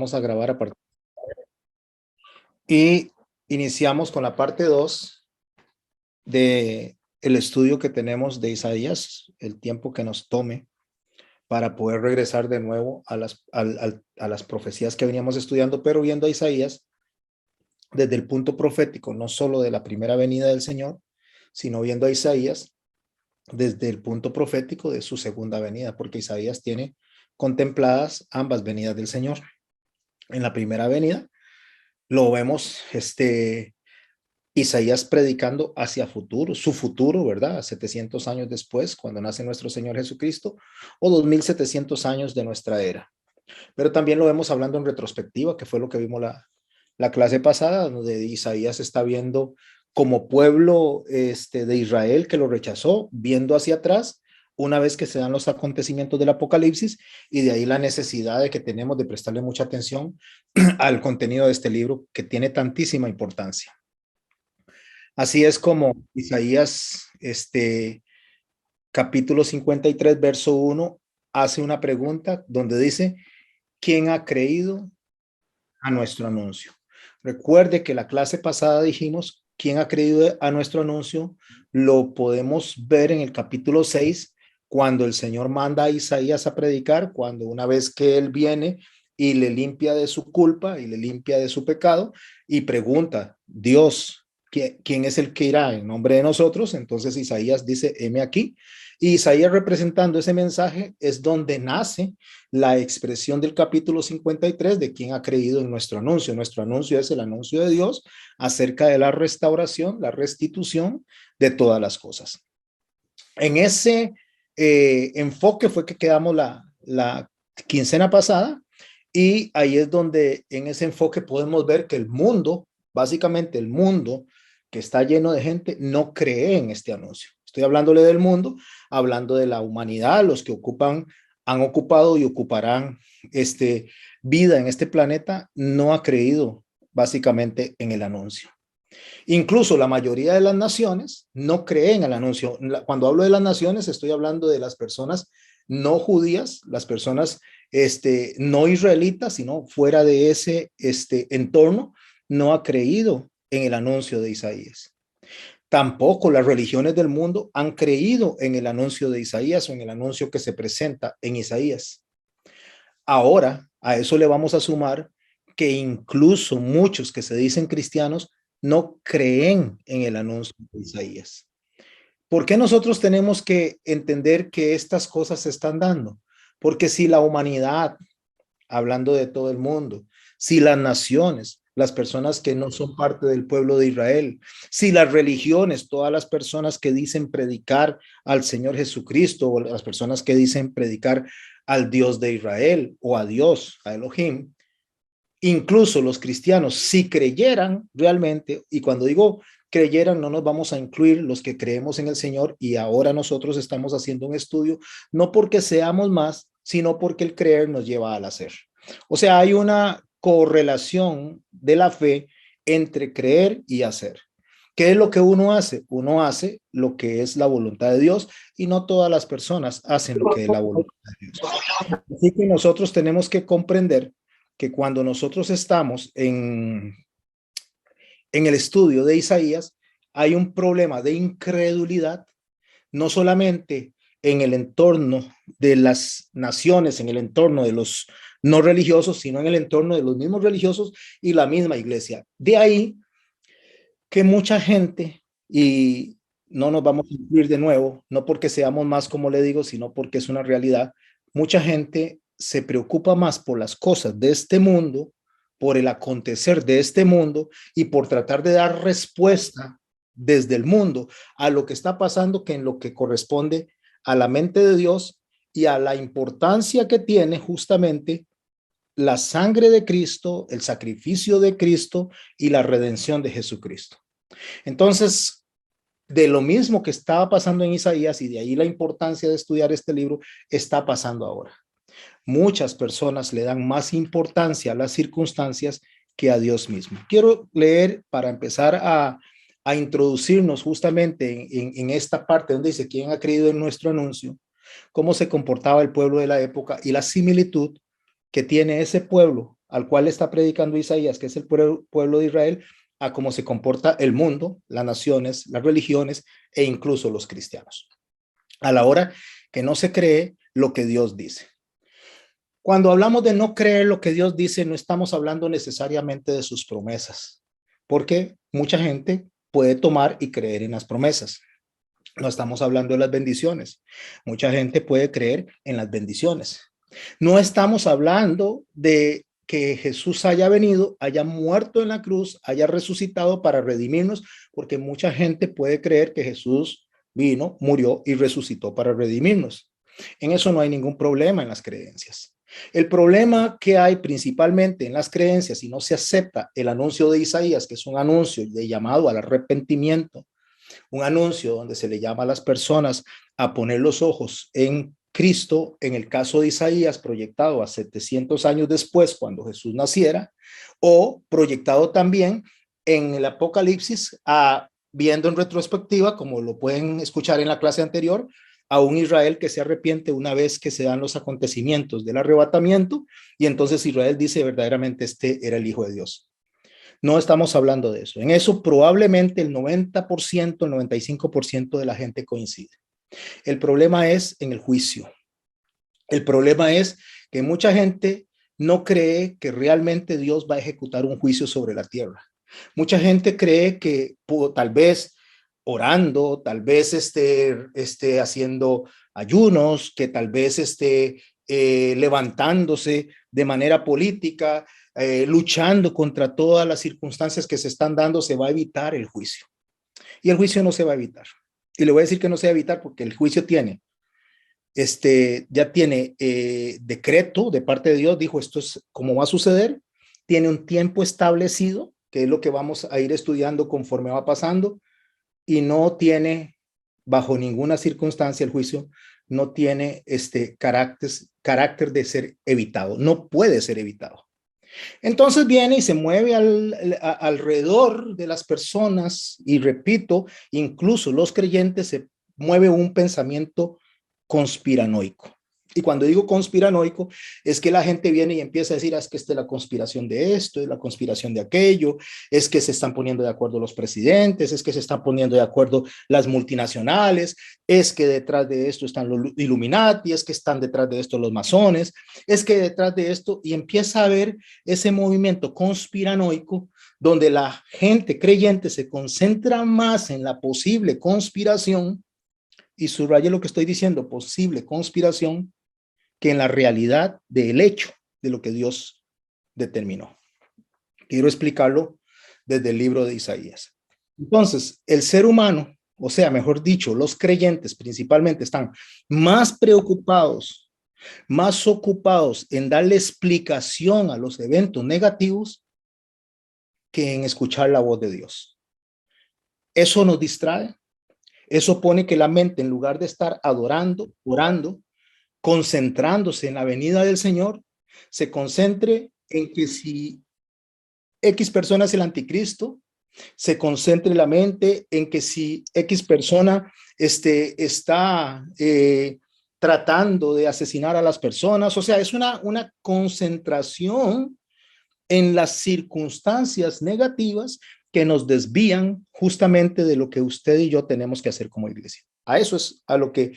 Vamos a grabar a partir. Y iniciamos con la parte 2 de el estudio que tenemos de Isaías, el tiempo que nos tome para poder regresar de nuevo a las profecías que veníamos estudiando, pero viendo a Isaías desde el punto profético, no solo de la primera venida del Señor, sino viendo a Isaías desde el punto profético de su segunda venida, porque Isaías tiene contempladas ambas venidas del Señor. En la primera venida lo vemos Isaías predicando hacia futuro, su futuro, ¿verdad? 700 años después, cuando nace nuestro Señor Jesucristo, o 2700 años de nuestra era. Pero también lo vemos hablando en retrospectiva, que fue lo que vimos la clase pasada, donde Isaías está viendo como pueblo de Israel que lo rechazó, viendo hacia atrás, una vez que se dan los acontecimientos del Apocalipsis, y de ahí la necesidad de que tenemos de prestarle mucha atención al contenido de este libro, que tiene tantísima importancia. Así es como Isaías, capítulo 53, verso 1, hace una pregunta donde dice, ¿quién ha creído a nuestro anuncio? Recuerde que la clase pasada dijimos, ¿quién ha creído a nuestro anuncio? Lo podemos ver en el capítulo 6, cuando el Señor manda a Isaías a predicar, cuando una vez que él viene y le limpia de su culpa y le limpia de su pecado y pregunta, Dios, ¿quién es el que irá en nombre de nosotros? Entonces Isaías dice, heme aquí. Y Isaías representando ese mensaje es donde nace la expresión del capítulo 53 de quién ha creído en nuestro anuncio. Nuestro anuncio es el anuncio de Dios acerca de la restauración, la restitución de todas las cosas. En ese enfoque fue que quedamos la quincena pasada, y ahí es donde en ese enfoque podemos ver que el mundo, básicamente el mundo que está lleno de gente, no cree en este anuncio. Estoy hablándole del mundo, hablando de la humanidad, los que han ocupado y ocuparán vida en este planeta, no ha creído básicamente en el anuncio. Incluso la mayoría de las naciones no creen el anuncio. Cuando hablo de las naciones, estoy hablando de las personas no judías, las personas no israelitas, sino fuera de ese entorno, no ha creído en el anuncio de Isaías. Tampoco las religiones del mundo han creído en el anuncio de Isaías o en el anuncio que se presenta en Isaías. Ahora, a eso le vamos a sumar que incluso muchos que se dicen cristianos no creen en el anuncio de Isaías. ¿Por qué nosotros tenemos que entender que estas cosas se están dando? Porque si la humanidad, hablando de todo el mundo, si las naciones, las personas que no son parte del pueblo de Israel, si las religiones, todas las personas que dicen predicar al Señor Jesucristo, o las personas que dicen predicar al Dios de Israel o a Dios, a Elohim, incluso los cristianos, si creyeran realmente, y cuando digo creyeran, no nos vamos a incluir los que creemos en el Señor, y ahora nosotros estamos haciendo un estudio, no porque seamos más, sino porque el creer nos lleva al hacer. O sea, hay una correlación de la fe entre creer y hacer. ¿Qué es lo que uno hace? Uno hace lo que es la voluntad de Dios, y no todas las personas hacen lo que es la voluntad de Dios. Así que nosotros tenemos que comprender que cuando nosotros estamos en el estudio de Isaías, hay un problema de incredulidad, no solamente en el entorno de las naciones, en el entorno de los no religiosos, sino en el entorno de los mismos religiosos y la misma iglesia. De ahí que mucha gente, y no nos vamos a incluir de nuevo, no porque seamos más, como le digo, sino porque es una realidad, mucha gente se preocupa más por las cosas de este mundo, por el acontecer de este mundo, y por tratar de dar respuesta desde el mundo a lo que está pasando, que en lo que corresponde a la mente de Dios y a la importancia que tiene justamente la sangre de Cristo, el sacrificio de Cristo y la redención de Jesucristo. Entonces, de lo mismo que estaba pasando en Isaías, y de ahí la importancia de estudiar este libro, está pasando ahora. Muchas personas le dan más importancia a las circunstancias que a Dios mismo. Quiero leer para empezar a introducirnos justamente en esta parte donde dice quién ha creído en nuestro anuncio, cómo se comportaba el pueblo de la época y la similitud que tiene ese pueblo al cual está predicando Isaías, que es el pueblo de Israel, a cómo se comporta el mundo, las naciones, las religiones e incluso los cristianos, a la hora que no se cree lo que Dios dice. Cuando hablamos de no creer lo que Dios dice, no estamos hablando necesariamente de sus promesas, porque mucha gente puede tomar y creer en las promesas. No estamos hablando de las bendiciones. Mucha gente puede creer en las bendiciones. No estamos hablando de que Jesús haya venido, haya muerto en la cruz, haya resucitado para redimirnos, porque mucha gente puede creer que Jesús vino, murió y resucitó para redimirnos. En eso no hay ningún problema en las creencias. El problema que hay principalmente en las creencias, si no se acepta el anuncio de Isaías, que es un anuncio de llamado al arrepentimiento, un anuncio donde se le llama a las personas a poner los ojos en Cristo, en el caso de Isaías, proyectado a 700 años después, cuando Jesús naciera, o proyectado también en el Apocalipsis, viendo en retrospectiva, como lo pueden escuchar en la clase anterior, a un Israel que se arrepiente una vez que se dan los acontecimientos del arrebatamiento, y entonces Israel dice verdaderamente este era el Hijo de Dios. No estamos hablando de eso. En eso probablemente el 90%, el 95% de la gente coincide. El problema es en el juicio. El problema es que mucha gente no cree que realmente Dios va a ejecutar un juicio sobre la tierra. Mucha gente cree que tal vez orando, tal vez esté haciendo ayunos, que tal vez esté levantándose de manera política, luchando contra todas las circunstancias que se están dando, se va a evitar el juicio. Y el juicio no se va a evitar. Y le voy a decir que no se va a evitar porque el juicio ya tiene decreto de parte de Dios, dijo esto es como va a suceder, tiene un tiempo establecido, que es lo que vamos a ir estudiando conforme va pasando, y no tiene, bajo ninguna circunstancia, el juicio no tiene carácter de ser evitado, no puede ser evitado. Entonces viene y se mueve alrededor de las personas, y repito, incluso los creyentes, se mueve un pensamiento conspiranoico. Y cuando digo conspiranoico, es que la gente viene y empieza a decir, es que esta es la conspiración de esto, es la conspiración de aquello, es que se están poniendo de acuerdo los presidentes, es que se están poniendo de acuerdo las multinacionales, es que detrás de esto están los Illuminati, es que están detrás de esto los masones, es que detrás de esto, y empieza a haber ese movimiento conspiranoico donde la gente creyente se concentra más en la posible conspiración, y subraye lo que estoy diciendo, posible conspiración, que en la realidad del hecho de lo que Dios determinó. Quiero explicarlo desde el libro de Isaías. Entonces, el ser humano, o sea, mejor dicho, los creyentes principalmente están más preocupados, más ocupados en darle explicación a los eventos negativos que en escuchar la voz de Dios. Eso nos distrae, eso pone que la mente, en lugar de estar adorando, orando, concentrándose en la venida del Señor, se concentre en que si X persona es el anticristo, se concentre la mente en que si X persona está tratando de asesinar a las personas. O sea, es una concentración en las circunstancias negativas que nos desvían justamente de lo que usted y yo tenemos que hacer como iglesia. A eso es a lo que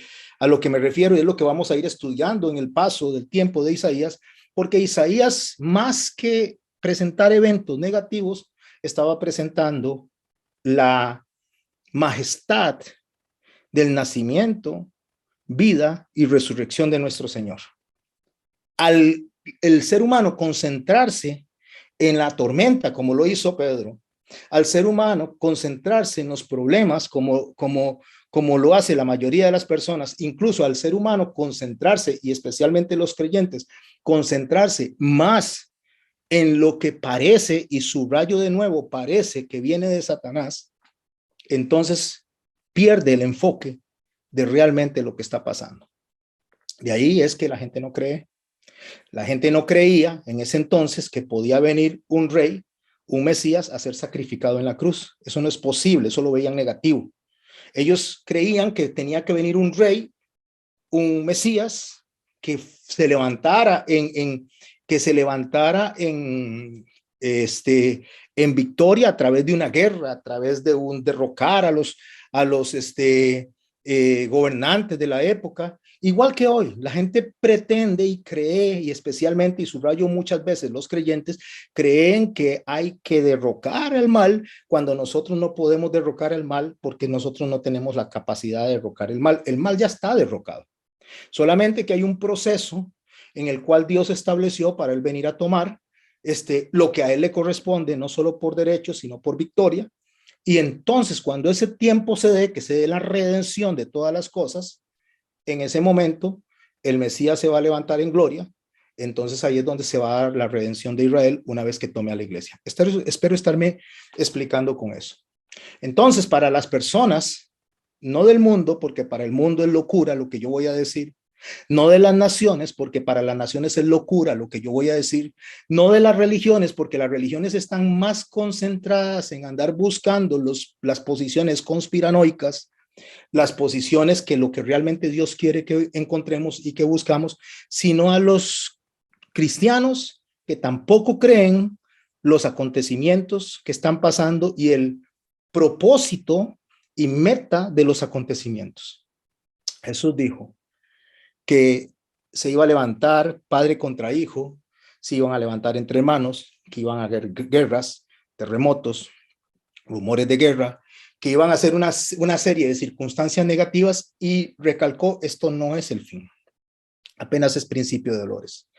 me refiero, y es lo que vamos a ir estudiando en el paso del tiempo de Isaías, porque Isaías, más que presentar eventos negativos, estaba presentando la majestad del nacimiento, vida y resurrección de nuestro Señor. Al el ser humano concentrarse en la tormenta, como lo hizo Pedro, al ser humano concentrarse en los problemas, como lo hace la mayoría de las personas, incluso al ser humano concentrarse, y especialmente los creyentes, concentrarse más en lo que parece, y subrayo de nuevo, parece que viene de Satanás, entonces pierde el enfoque de realmente lo que está pasando. De ahí es que la gente no cree. La gente no creía en ese entonces que podía venir un rey, un Mesías, a ser sacrificado en la cruz. Eso no es posible, eso lo veían negativo. Ellos creían que tenía que venir un rey, un Mesías, que se levantara que se levantara en victoria a través de una guerra, a través de un derrocar a los gobernantes de la época. Igual que hoy, la gente pretende y cree, y especialmente, y subrayo muchas veces, los creyentes creen que hay que derrocar el mal cuando nosotros no podemos derrocar el mal porque nosotros no tenemos la capacidad de derrocar el mal. El mal ya está derrocado. Solamente que hay un proceso en el cual Dios estableció para él venir a tomar lo que a él le corresponde, no solo por derecho, sino por victoria. Y entonces, cuando ese tiempo se dé, que se dé la redención de todas las cosas, en ese momento el Mesías se va a levantar en gloria. Entonces ahí es donde se va a dar la redención de Israel una vez que tome a la iglesia. Espero estarme explicando con eso. Entonces, para las personas, no del mundo, porque para el mundo es locura lo que yo voy a decir, no de las naciones, porque para las naciones es locura lo que yo voy a decir, no de las religiones, porque las religiones están más concentradas en andar buscando las posiciones conspiranoicas, las posiciones que lo que realmente Dios quiere que encontremos y que buscamos, sino a los cristianos que tampoco creen los acontecimientos que están pasando y el propósito y meta de los acontecimientos. Jesús dijo que se iba a levantar padre contra hijo, se iban a levantar entre hermanos, que iban a haber guerras, terremotos, rumores de guerra, que iban a ser una serie de circunstancias negativas, y recalcó, esto no es el fin, apenas es principio de dolores.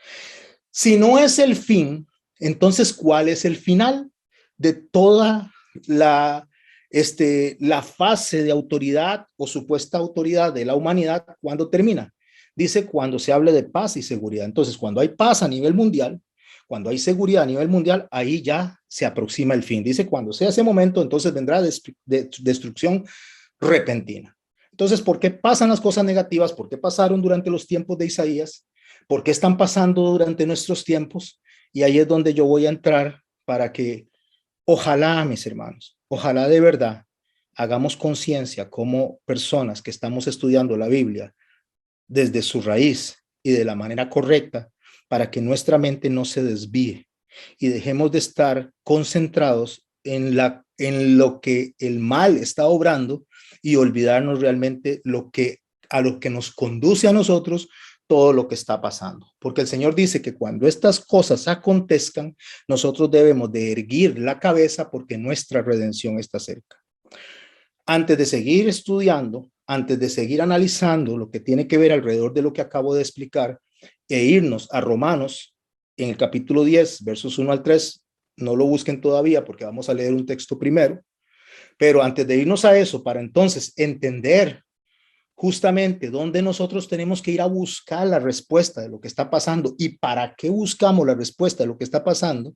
Si no es el fin, entonces, ¿cuál es el final de toda la fase de autoridad o supuesta autoridad de la humanidad? ¿Cuándo termina? Dice cuando se hable de paz y seguridad. Entonces, cuando hay paz a nivel mundial, cuando hay seguridad a nivel mundial, ahí ya se aproxima el fin. Dice cuando sea ese momento, entonces vendrá destrucción repentina. Entonces, ¿por qué pasan las cosas negativas? ¿Por qué pasaron durante los tiempos de Isaías? ¿Por qué están pasando durante nuestros tiempos? Y ahí es donde yo voy a entrar para que, ojalá, mis hermanos, ojalá de verdad hagamos conciencia como personas que estamos estudiando la Biblia desde su raíz y de la manera correcta, para que nuestra mente no se desvíe y dejemos de estar concentrados en lo que el mal está obrando y olvidarnos realmente a lo que nos conduce a nosotros todo lo que está pasando. Porque el Señor dice que cuando estas cosas acontezcan, nosotros debemos de erguir la cabeza porque nuestra redención está cerca. Antes de seguir estudiando, antes de seguir analizando lo que tiene que ver alrededor de lo que acabo de explicar e irnos a Romanos en el capítulo 10, versos 1 al 3, no lo busquen todavía porque vamos a leer un texto primero, pero antes de irnos a eso, para entonces entender justamente dónde nosotros tenemos que ir a buscar la respuesta de lo que está pasando y para qué buscamos la respuesta de lo que está pasando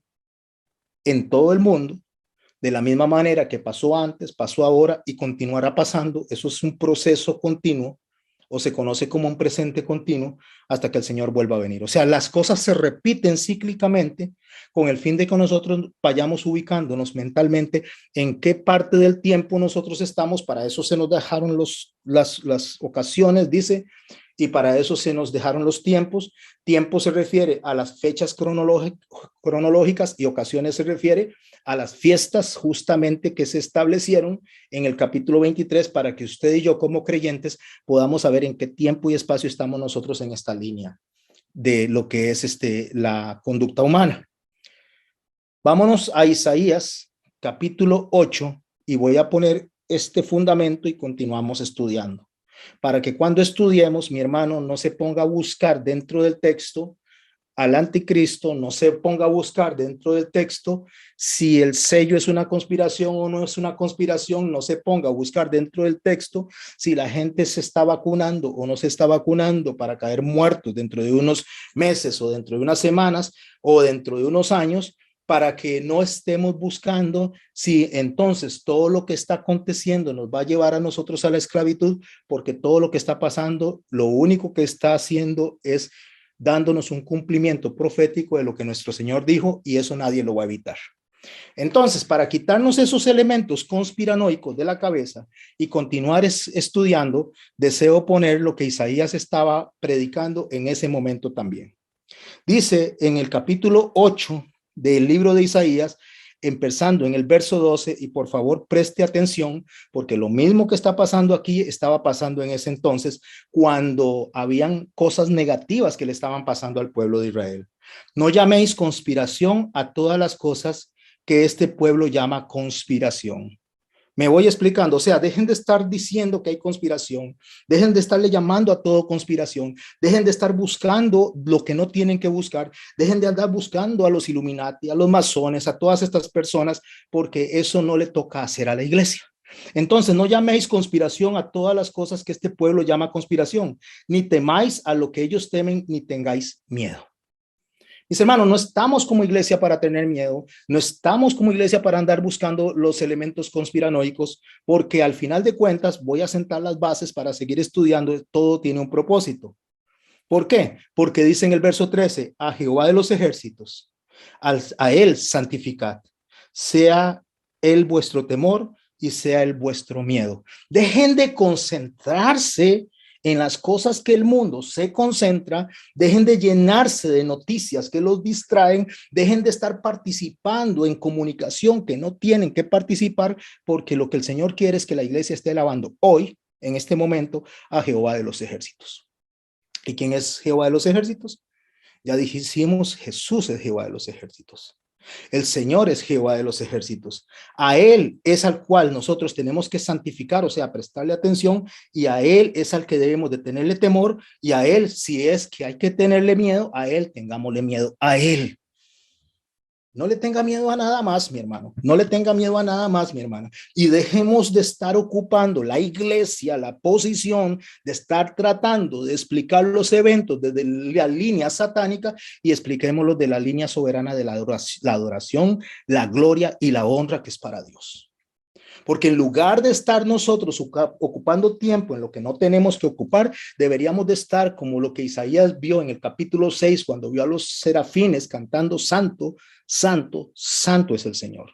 en todo el mundo, de la misma manera que pasó antes, pasó ahora y continuará pasando. Eso es un proceso continuo, o se conoce como un presente continuo, hasta que el Señor vuelva a venir. O sea, las cosas se repiten cíclicamente con el fin de que nosotros vayamos ubicándonos mentalmente en qué parte del tiempo nosotros estamos. Para eso se nos dejaron las ocasiones, dice, y para eso se nos dejaron los tiempos. Tiempo se refiere a las fechas cronológicas y ocasiones se refiere a las fiestas justamente que se establecieron en el capítulo 23 para que usted y yo como creyentes podamos saber en qué tiempo y espacio estamos nosotros en esta línea de lo que es la conducta humana. Vámonos a Isaías capítulo 8 y voy a poner este fundamento y continuamos estudiando. Para que cuando estudiemos, mi hermano no se ponga a buscar dentro del texto al anticristo, no se ponga a buscar dentro del texto si el sello es una conspiración o no es una conspiración, no se ponga a buscar dentro del texto si la gente se está vacunando o no se está vacunando para caer muertos dentro de unos meses o dentro de unas semanas o dentro de unos años, para que no estemos buscando si entonces todo lo que está aconteciendo nos va a llevar a nosotros a la esclavitud, porque todo lo que está pasando, lo único que está haciendo es dándonos un cumplimiento profético de lo que nuestro Señor dijo, y eso nadie lo va a evitar. Entonces, para quitarnos esos elementos conspiranoicos de la cabeza y continuar estudiando, deseo poner lo que Isaías estaba predicando en ese momento también. Dice en el capítulo 8 del libro de Isaías, empezando en el verso 12, y por favor preste atención, porque lo mismo que está pasando aquí estaba pasando en ese entonces, cuando habían cosas negativas que le estaban pasando al pueblo de Israel. No llaméis conspiración a todas las cosas que este pueblo llama conspiración. Me voy explicando, o sea, dejen de estar diciendo que hay conspiración, dejen de estarle llamando a todo conspiración, dejen de estar buscando lo que no tienen que buscar, dejen de andar buscando a los Illuminati, a los masones, a todas estas personas, porque eso no le toca hacer a la iglesia. Entonces, no llaméis conspiración a todas las cosas que este pueblo llama conspiración, ni temáis a lo que ellos temen, ni tengáis miedo. Mis hermanos, no estamos como iglesia para tener miedo, no estamos como iglesia para andar buscando los elementos conspiranoicos, porque al final de cuentas voy a sentar las bases para seguir estudiando, todo tiene un propósito. ¿Por qué? Porque dice en el verso 13, a Jehová de los ejércitos, a él santificad, sea él vuestro temor y sea él vuestro miedo. Dejen de concentrarse en las cosas que el mundo se concentra, dejen de llenarse de noticias que los distraen, dejen de estar participando en comunicación que no tienen que participar, porque lo que el Señor quiere es que la iglesia esté alabando hoy, en este momento, a Jehová de los ejércitos. ¿Y quién es Jehová de los ejércitos? Ya dijimos, Jesús es Jehová de los ejércitos. El Señor es Jehová de los ejércitos. A Él es al cual nosotros tenemos que santificar, o sea, prestarle atención, y a Él es al que debemos de tenerle temor, y a Él, si es que hay que tenerle miedo, a Él tengámosle miedo, a Él. No le tenga miedo a nada más, mi hermano. No le tenga miedo a nada más, mi hermana. Y dejemos de estar ocupando la iglesia, la posición de estar tratando de explicar los eventos desde la línea satánica y expliquémoslo de la línea soberana de la adoración, la gloria y la honra que es para Dios. Porque en lugar de estar nosotros ocupando tiempo en lo que no tenemos que ocupar, deberíamos de estar como lo que Isaías vio en el capítulo 6, cuando vio a los serafines cantando santo, santo, santo es el Señor.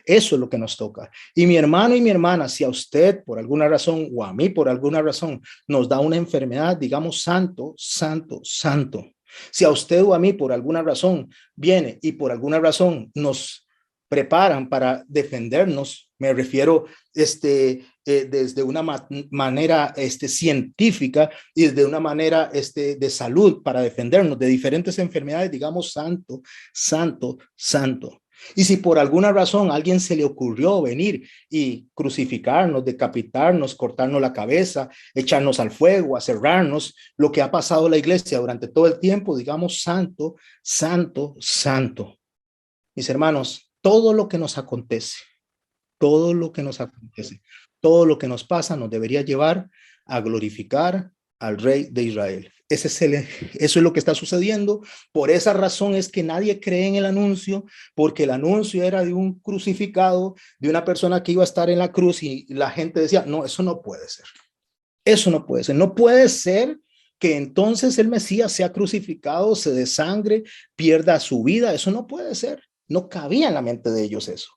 Eso es lo que nos toca. Y mi hermano y mi hermana, si a usted por alguna razón o a mí por alguna razón nos da una enfermedad, digamos santo, santo, santo. Si a usted o a mí por alguna razón viene y por alguna razón nos preparan para defendernos, me refiero desde una manera científica y desde una manera de salud para defendernos de diferentes enfermedades, digamos santo, santo, santo. Y si por alguna razón a alguien se le ocurrió venir y crucificarnos, decapitarnos, cortarnos la cabeza, echarnos al fuego, aserrarnos, lo que ha pasado en la iglesia durante todo el tiempo, digamos santo, santo, santo. Mis hermanos, todo lo que nos acontece, todo lo que nos acontece, todo lo que nos pasa nos debería llevar a glorificar al Rey de Israel. Eso es lo que está sucediendo. Por esa razón es que nadie cree en el anuncio, porque el anuncio era de un crucificado, de una persona que iba a estar en la cruz y la gente decía, no, eso no puede ser. Eso no puede ser. No puede ser que entonces el Mesías sea crucificado, se desangre, pierda su vida. Eso no puede ser. No cabía en la mente de ellos eso.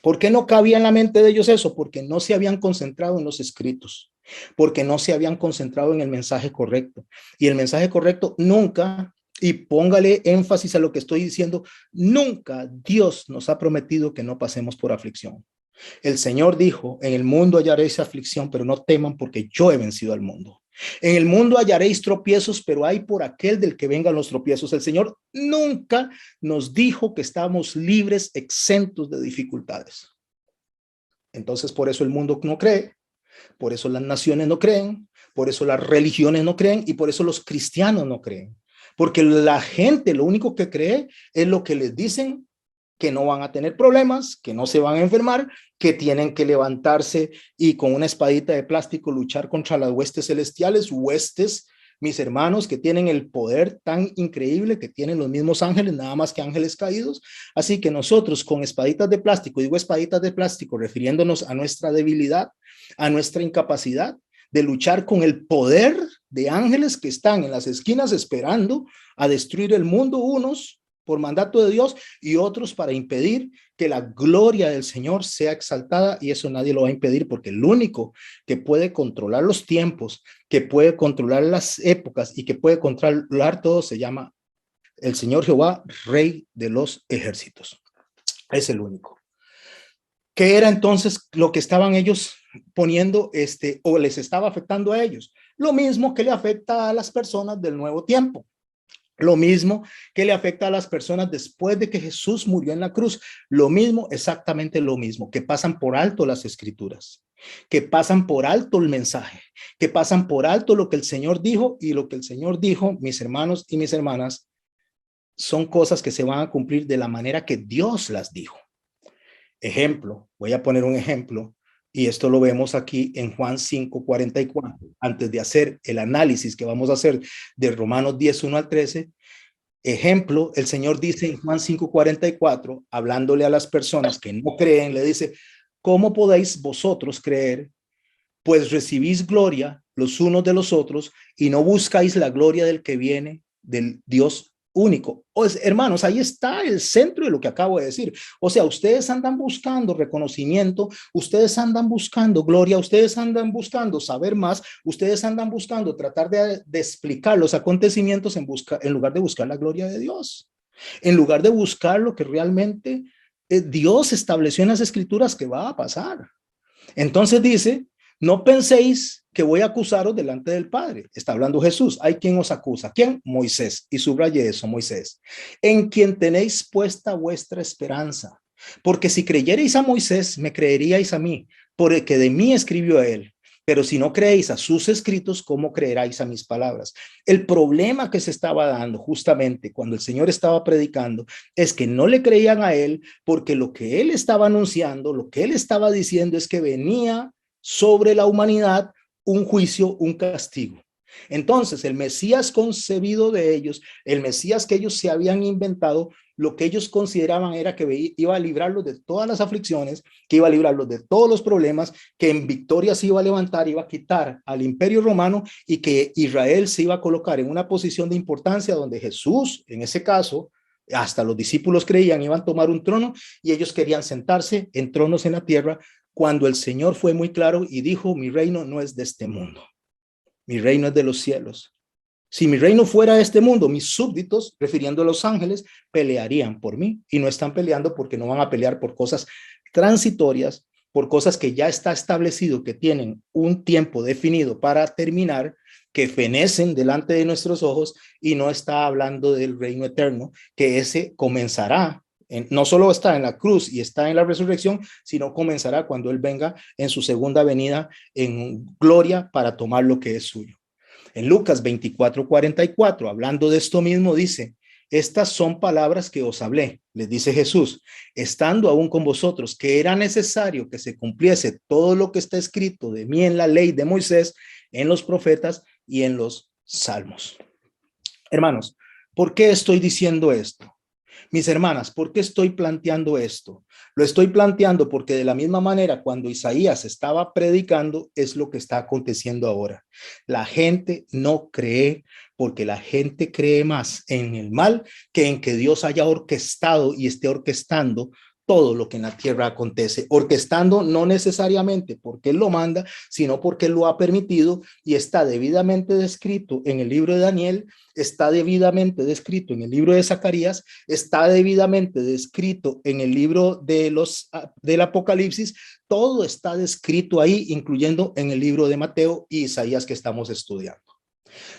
¿Por qué no cabía en la mente de ellos eso? Porque no se habían concentrado en los escritos, porque no se habían concentrado en el mensaje correcto. Y el mensaje correcto nunca, y póngale énfasis a lo que estoy diciendo, nunca Dios nos ha prometido que no pasemos por aflicción. El Señor dijo, en el mundo hallaréis aflicción, pero no teman porque yo he vencido al mundo. En el mundo hallaréis tropiezos, pero hay por aquel del que vengan los tropiezos. El Señor nunca nos dijo que estamos libres, exentos de dificultades. Entonces, por eso el mundo no cree, por eso las naciones no creen, por eso las religiones no creen y por eso los cristianos no creen. Porque la gente lo único que cree es lo que les dicen, que no van a tener problemas, que no se van a enfermar, que tienen que levantarse y con una espadita de plástico luchar contra las huestes celestiales, huestes, mis hermanos, que tienen el poder tan increíble que tienen los mismos ángeles, nada más que ángeles caídos. Así que nosotros con espaditas de plástico, digo espaditas de plástico, refiriéndonos a nuestra debilidad, a nuestra incapacidad de luchar con el poder de ángeles que están en las esquinas esperando a destruir el mundo, unos por mandato de Dios y otros para impedir que la gloria del Señor sea exaltada, y eso nadie lo va a impedir porque el único que puede controlar los tiempos, que puede controlar las épocas y que puede controlar todo se llama el Señor Jehová, Rey de los ejércitos. Es el único. ¿Qué era entonces lo que estaban ellos poniendo, o les estaba afectando a ellos? Lo mismo que le afecta a las personas del nuevo tiempo. Lo mismo que le afecta a las personas después de que Jesús murió en la cruz. Lo mismo, exactamente lo mismo, que pasan por alto las escrituras, que pasan por alto el mensaje, que pasan por alto lo que el Señor dijo, y lo que el Señor dijo, mis hermanos y mis hermanas, son cosas que se van a cumplir de la manera que Dios las dijo. Ejemplo, voy a poner un ejemplo, y esto lo vemos aquí en Juan 5:44, antes de hacer el análisis que vamos a hacer de Romanos 10:1 al 13. Ejemplo, el Señor dice en Juan 5:44, hablándole a las personas que no creen, le dice: ¿cómo podéis vosotros creer? Pues recibís gloria los unos de los otros y no buscáis la gloria del que viene del Dios único. Hermanos, ahí está el centro de lo que acabo de decir. O sea, ustedes andan buscando reconocimiento, ustedes andan buscando gloria, ustedes andan buscando saber más, ustedes andan buscando tratar de explicar los acontecimientos en lugar de buscar la gloria de Dios, en lugar de buscar lo que realmente Dios estableció en las escrituras que va a pasar. Entonces dice: no penséis que voy a acusaros delante del Padre. Está hablando Jesús. Hay quien os acusa. ¿Quién? Moisés. Y subraye eso, Moisés. En quien tenéis puesta vuestra esperanza. Porque si creyereis a Moisés, me creeríais a mí, porque de mí escribió él. Pero si no creéis a sus escritos, ¿cómo creeráis a mis palabras? El problema que se estaba dando justamente cuando el Señor estaba predicando es que no le creían a él, porque lo que él estaba anunciando, lo que él estaba diciendo es que venía sobre la humanidad un juicio, un castigo. Entonces, el Mesías concebido de ellos, el Mesías que ellos se habían inventado, lo que ellos consideraban era que iba a librarlos de todas las aflicciones, que iba a librarlos de todos los problemas, que en victoria se iba a levantar, iba a quitar al imperio romano, y que Israel se iba a colocar en una posición de importancia donde Jesús, en ese caso, hasta los discípulos creían, iban a tomar un trono, y ellos querían sentarse en tronos en la tierra, cuando el Señor fue muy claro y dijo: mi reino no es de este mundo, mi reino es de los cielos. Si mi reino fuera de este mundo, mis súbditos, refiriendo a los ángeles, pelearían por mí, y no están peleando porque no van a pelear por cosas transitorias, por cosas que ya está establecido, que tienen un tiempo definido para terminar, que fenecen delante de nuestros ojos, y no está hablando del reino eterno, que ese comenzará. No solo está en la cruz y está en la resurrección, sino comenzará cuando Él venga en su segunda venida en gloria para tomar lo que es suyo. En Lucas 24:44, hablando de esto mismo, dice: estas son palabras que os hablé, les dice Jesús, estando aún con vosotros, que era necesario que se cumpliese todo lo que está escrito de mí en la ley de Moisés, en los profetas y en los salmos. Hermanos, ¿por qué estoy diciendo esto? Mis hermanas, ¿por qué estoy planteando esto? Lo estoy planteando porque de la misma manera cuando Isaías estaba predicando es lo que está aconteciendo ahora. La gente no cree porque la gente cree más en el mal que en que Dios haya orquestado y esté orquestando todo lo que en la tierra acontece, orquestando no necesariamente porque Él lo manda, sino porque Él lo ha permitido, y está debidamente descrito en el libro de Daniel, está debidamente descrito en el libro de Zacarías, está debidamente descrito en el libro del Apocalipsis. Todo está descrito ahí, incluyendo en el libro de Mateo y Isaías que estamos estudiando.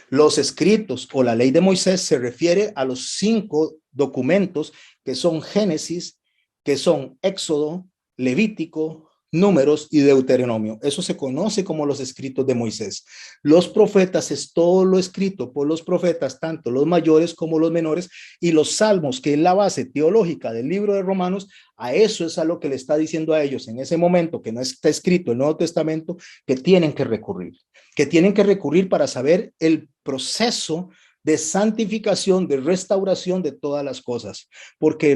Los escritos o la ley de Moisés se refiere a los 5 documentos que son Génesis, que son Éxodo, Levítico, Números y Deuteronomio. Eso se conoce como los escritos de Moisés. Los profetas es todo lo escrito por los profetas, tanto los mayores como los menores, y los salmos, que es la base teológica del libro de Romanos. A eso es a lo que le está diciendo a ellos en ese momento, que no está escrito el Nuevo Testamento, que tienen que recurrir para saber el proceso de santificación, de restauración de todas las cosas, porque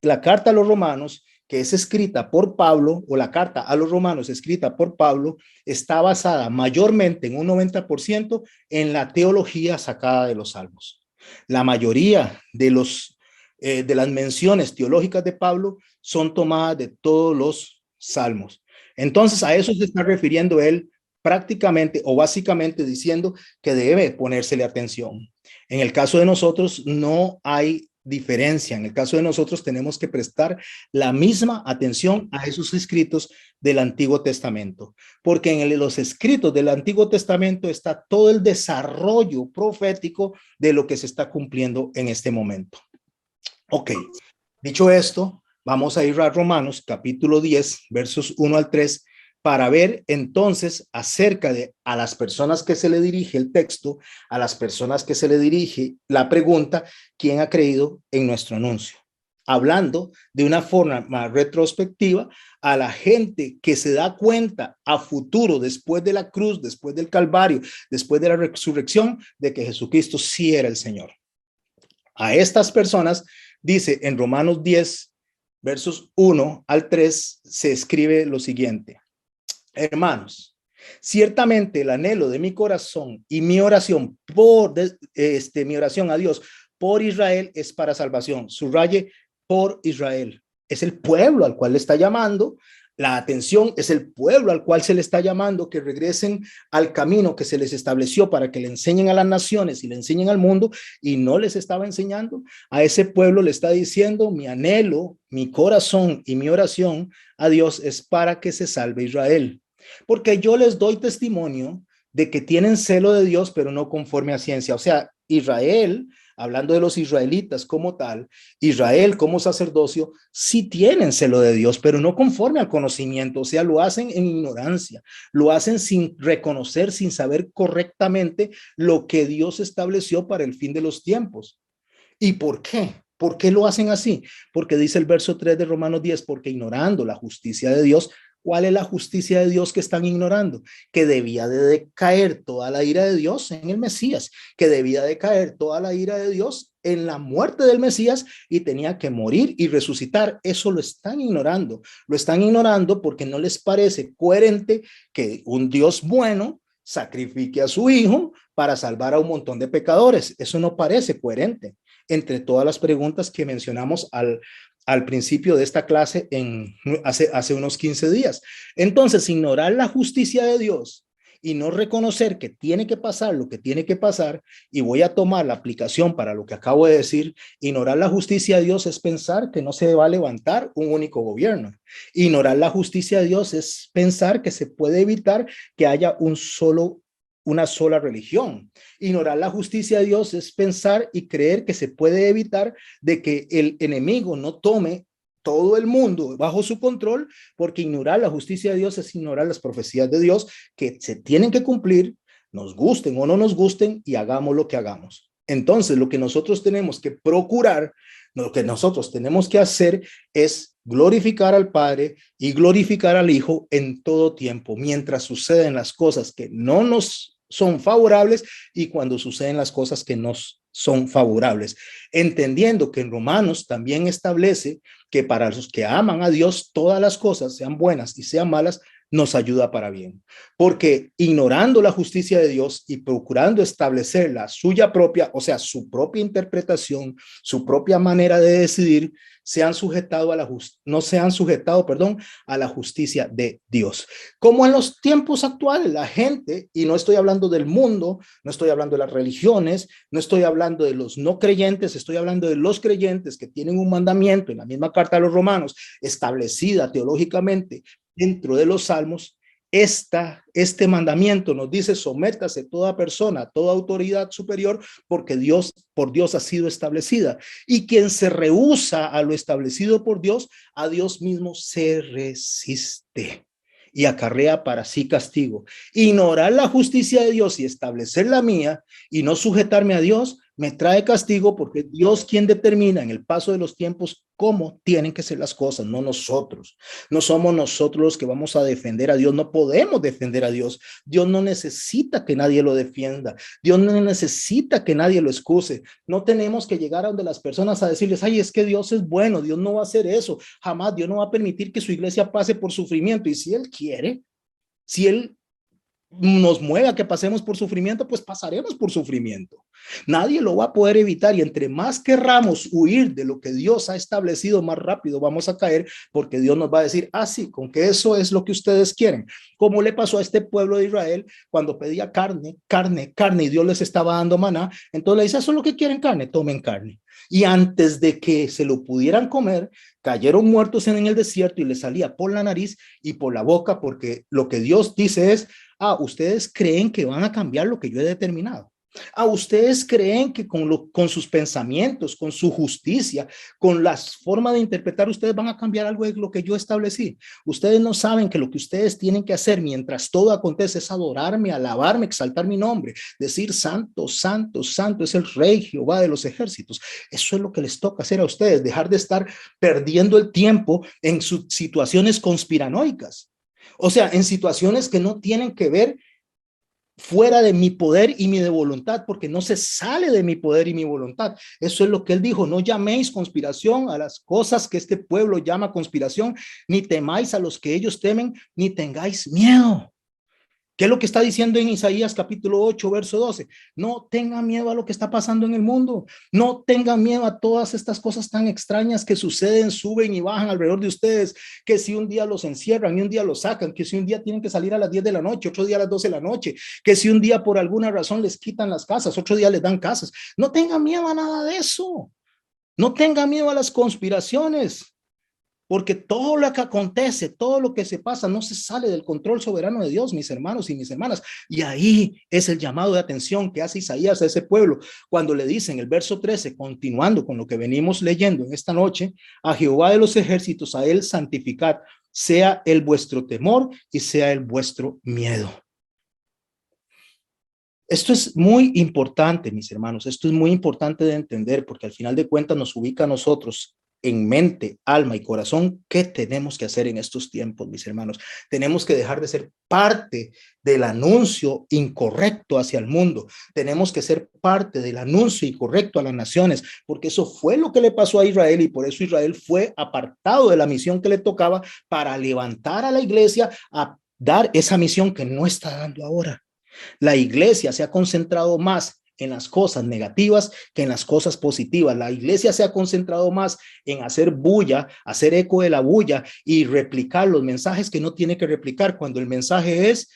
la carta a los romanos, que es escrita por Pablo, o la carta a los romanos escrita por Pablo, está basada mayormente en un 90% en la teología sacada de los salmos. La mayoría de las menciones teológicas de Pablo son tomadas de todos los salmos. Entonces a eso se está refiriendo él prácticamente o básicamente diciendo que debe ponérsele atención. En el caso de nosotros no hay diferencia. En el caso de nosotros tenemos que prestar la misma atención a esos escritos del Antiguo Testamento, porque en los escritos del Antiguo Testamento está todo el desarrollo profético de lo que se está cumpliendo en este momento. Ok, dicho esto, vamos a ir a Romanos capítulo 10, versos 1 al 3, para ver entonces acerca de a las personas que se le dirige el texto, a las personas que se le dirige la pregunta, ¿quién ha creído en nuestro anuncio? Hablando de una forma más retrospectiva a la gente que se da cuenta a futuro, después de la cruz, después del Calvario, después de la resurrección, de que Jesucristo sí era el Señor. A estas personas, dice en Romanos 10, versos 1 al 3, se escribe lo siguiente. Hermanos, ciertamente el anhelo de mi corazón y mi oración mi oración a Dios por Israel es para salvación. Subraye por Israel. Es el pueblo al cual le está llamando. La atención es el pueblo al cual se le está llamando que regresen al camino que se les estableció para que le enseñen a las naciones y le enseñen al mundo, y no les estaba enseñando. A ese pueblo le está diciendo: mi anhelo, mi corazón y mi oración a Dios es para que se salve Israel. Porque yo les doy testimonio de que tienen celo de Dios, pero no conforme a ciencia. O sea, Israel, hablando de los israelitas como tal, Israel como sacerdocio, sí tienen celo de Dios, pero no conforme al conocimiento. O sea, lo hacen en ignorancia, lo hacen sin reconocer, sin saber correctamente lo que Dios estableció para el fin de los tiempos. ¿Y por qué? ¿Por qué lo hacen así? Porque dice el verso 3 de Romanos 10, porque ignorando la justicia de Dios. ¿Cuál es la justicia de Dios que están ignorando? Que debía de decaer toda la ira de Dios en el Mesías, que debía de caer toda la ira de Dios en la muerte del Mesías y tenía que morir y resucitar. Eso lo están ignorando. Lo están ignorando porque no les parece coherente que un Dios bueno sacrifique a su hijo para salvar a un montón de pecadores. Eso no parece coherente entre todas las preguntas que mencionamos al principio de esta clase hace unos 15 días. Entonces, ignorar la justicia de Dios y no reconocer que tiene que pasar lo que tiene que pasar, y voy a tomar la aplicación para lo que acabo de decir. Ignorar la justicia de Dios es pensar que no se va a levantar un único gobierno. Ignorar la justicia de Dios es pensar que se puede evitar que haya una sola religión. Ignorar la justicia de Dios es pensar y creer que se puede evitar de que el enemigo no tome todo el mundo bajo su control, porque ignorar la justicia de Dios es ignorar las profecías de Dios que se tienen que cumplir, nos gusten o no nos gusten, y hagamos lo que hagamos. Entonces, lo que nosotros tenemos que procurar, lo que nosotros tenemos que hacer es glorificar al Padre y glorificar al Hijo en todo tiempo, mientras suceden las cosas que no nos son favorables y cuando suceden las cosas que nos son favorables, entendiendo que en Romanos también establece que para los que aman a Dios todas las cosas, sean buenas y sean malas, nos ayuda para bien, porque ignorando la justicia de Dios y procurando establecer la suya propia, o sea, su propia interpretación, su propia manera de decidir, no se han sujetado, a la justicia de Dios. Como en los tiempos actuales, la gente, y no estoy hablando del mundo, no estoy hablando de las religiones, no estoy hablando de los no creyentes, estoy hablando de los creyentes que tienen un mandamiento en la misma carta a los romanos, establecida teológicamente dentro de los salmos. Este mandamiento nos dice: sométase toda persona, toda autoridad superior, porque por Dios ha sido establecida. Y quien se rehúsa a lo establecido por Dios, a Dios mismo se resiste y acarrea para sí castigo. Ignorar la justicia de Dios y establecer la mía y no sujetarme a Dios me trae castigo, porque Dios quien determina en el paso de los tiempos cómo tienen que ser las cosas, no nosotros. No somos nosotros los que vamos a defender a Dios, no podemos defender a Dios. Dios no necesita que nadie lo defienda, Dios no necesita que nadie lo excuse. No tenemos que llegar a donde las personas a decirles: ay, es que Dios es bueno, Dios no va a hacer eso, jamás. Dios no va a permitir que su iglesia pase por sufrimiento, y si Él quiere, si Él nos mueve a que pasemos por sufrimiento, pues pasaremos por sufrimiento. Nadie lo va a poder evitar y entre más querramos huir de lo que Dios ha establecido, más rápido vamos a caer porque Dios nos va a decir, ah, sí, con que eso es lo que ustedes quieren. Como le pasó a este pueblo de Israel cuando pedía carne, carne, carne y Dios les estaba dando maná. Entonces le dice, eso es lo que quieren carne, tomen carne. Y antes de que se lo pudieran comer, cayeron muertos en el desierto y les salía por la nariz y por la boca porque lo que Dios dice es, ah, ustedes creen que van a cambiar lo que yo he determinado. Ustedes creen que con sus pensamientos, con su justicia, con las formas de interpretar, ustedes van a cambiar algo de lo que yo establecí. Ustedes no saben que lo que ustedes tienen que hacer mientras todo acontece es adorarme, alabarme, exaltar mi nombre, decir santo, santo, santo es el Rey Jehová de los ejércitos. Eso es lo que les toca hacer a ustedes, dejar de estar perdiendo el tiempo en sus situaciones conspiranoicas. O sea, en situaciones que no tienen que ver fuera de mi poder y mi de voluntad, porque no se sale de mi poder y mi voluntad. Eso es lo que él dijo, no llaméis conspiración a las cosas que este pueblo llama conspiración, ni temáis a los que ellos temen, ni tengáis miedo. ¿Qué es lo que está diciendo en Isaías capítulo 8, verso 12? No tengan miedo a lo que está pasando en el mundo. No tengan miedo a todas estas cosas tan extrañas que suceden, suben y bajan alrededor de ustedes. Que si un día los encierran y un día los sacan, que si un día tienen que salir a las 10 de la noche, otro día a las 12 de la noche, que si un día por alguna razón les quitan las casas, otro día les dan casas. No tengan miedo a nada de eso. No tengan miedo a las conspiraciones. Porque todo lo que acontece, todo lo que se pasa, no se sale del control soberano de Dios, mis hermanos y mis hermanas. Y ahí es el llamado de atención que hace Isaías a ese pueblo, cuando le dicen el verso 13, continuando con lo que venimos leyendo en esta noche, a Jehová de los ejércitos, a él santificad, sea el vuestro temor y sea el vuestro miedo. Esto es muy importante, mis hermanos, esto es muy importante de entender, porque al final de cuentas nos ubica a nosotros en mente, alma y corazón. ¿Qué tenemos que hacer en estos tiempos, mis hermanos? Tenemos que dejar de ser parte del anuncio incorrecto hacia el mundo. Tenemos que ser parte del anuncio incorrecto a las naciones, porque eso fue lo que le pasó a Israel y por eso Israel fue apartado de la misión que le tocaba para levantar a la iglesia a dar esa misión que no está dando ahora. La iglesia se ha concentrado más en las cosas negativas que en las cosas positivas. La iglesia se ha concentrado más en hacer bulla, hacer eco de la bulla y replicar los mensajes que no tiene que replicar, cuando el mensaje es: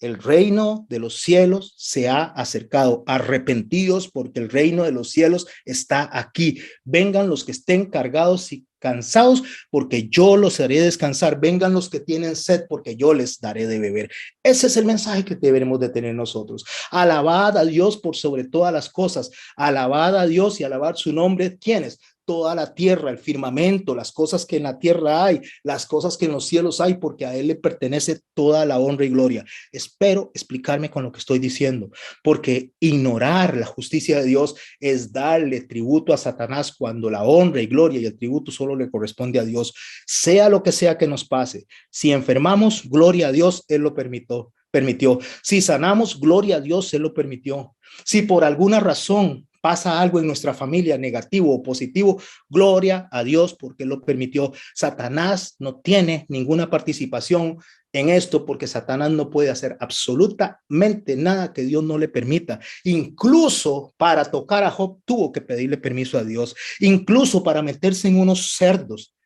el reino de los cielos se ha acercado, arrepentidos porque el reino de los cielos está aquí. Vengan los que estén cargados y cansados, porque yo los haré descansar. Vengan los que tienen sed, porque yo les daré de beber. Ese es el mensaje que deberemos de tener nosotros. Alabad a Dios por sobre todas las cosas. Alabad a Dios y alabad su nombre. ¿Quiénes? Toda la tierra, el firmamento, las cosas que en la tierra hay, las cosas que en los cielos hay, porque a él le pertenece toda la honra y gloria. Espero explicarme con lo que estoy diciendo, porque ignorar la justicia de Dios es darle tributo a Satanás, cuando la honra y gloria y el tributo solo le corresponde a Dios. Sea lo que sea que nos pase, si enfermamos, gloria a Dios, él lo permitió. Si sanamos, gloria a Dios, él lo permitió. Si por alguna razón pasa algo en nuestra familia, negativo o positivo, gloria a Dios porque lo permitió. Satanás no tiene ninguna participación en esto, porque Satanás no puede hacer absolutamente nada que Dios no le permita. Incluso para tocar a Job tuvo que pedirle permiso a Dios. Incluso para meterse en unos cerdos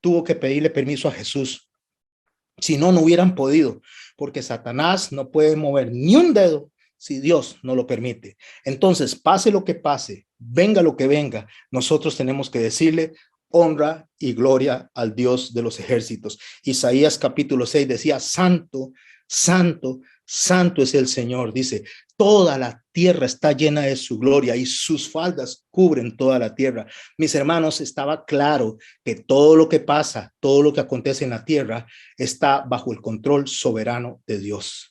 tuvo que pedirle permiso a Jesús. Si no, no hubieran podido, porque Satanás no puede mover ni un dedo si Dios no lo permite. Entonces, pase lo que pase, venga lo que venga, nosotros tenemos que decirle honra y gloria al Dios de los ejércitos. Isaías capítulo 6 decía: santo, santo, santo es el Señor. Dice: toda la tierra está llena de su gloria y sus faldas cubren toda la tierra. Mis hermanos, estaba claro que todo lo que pasa, todo lo que acontece en la tierra está bajo el control soberano de Dios.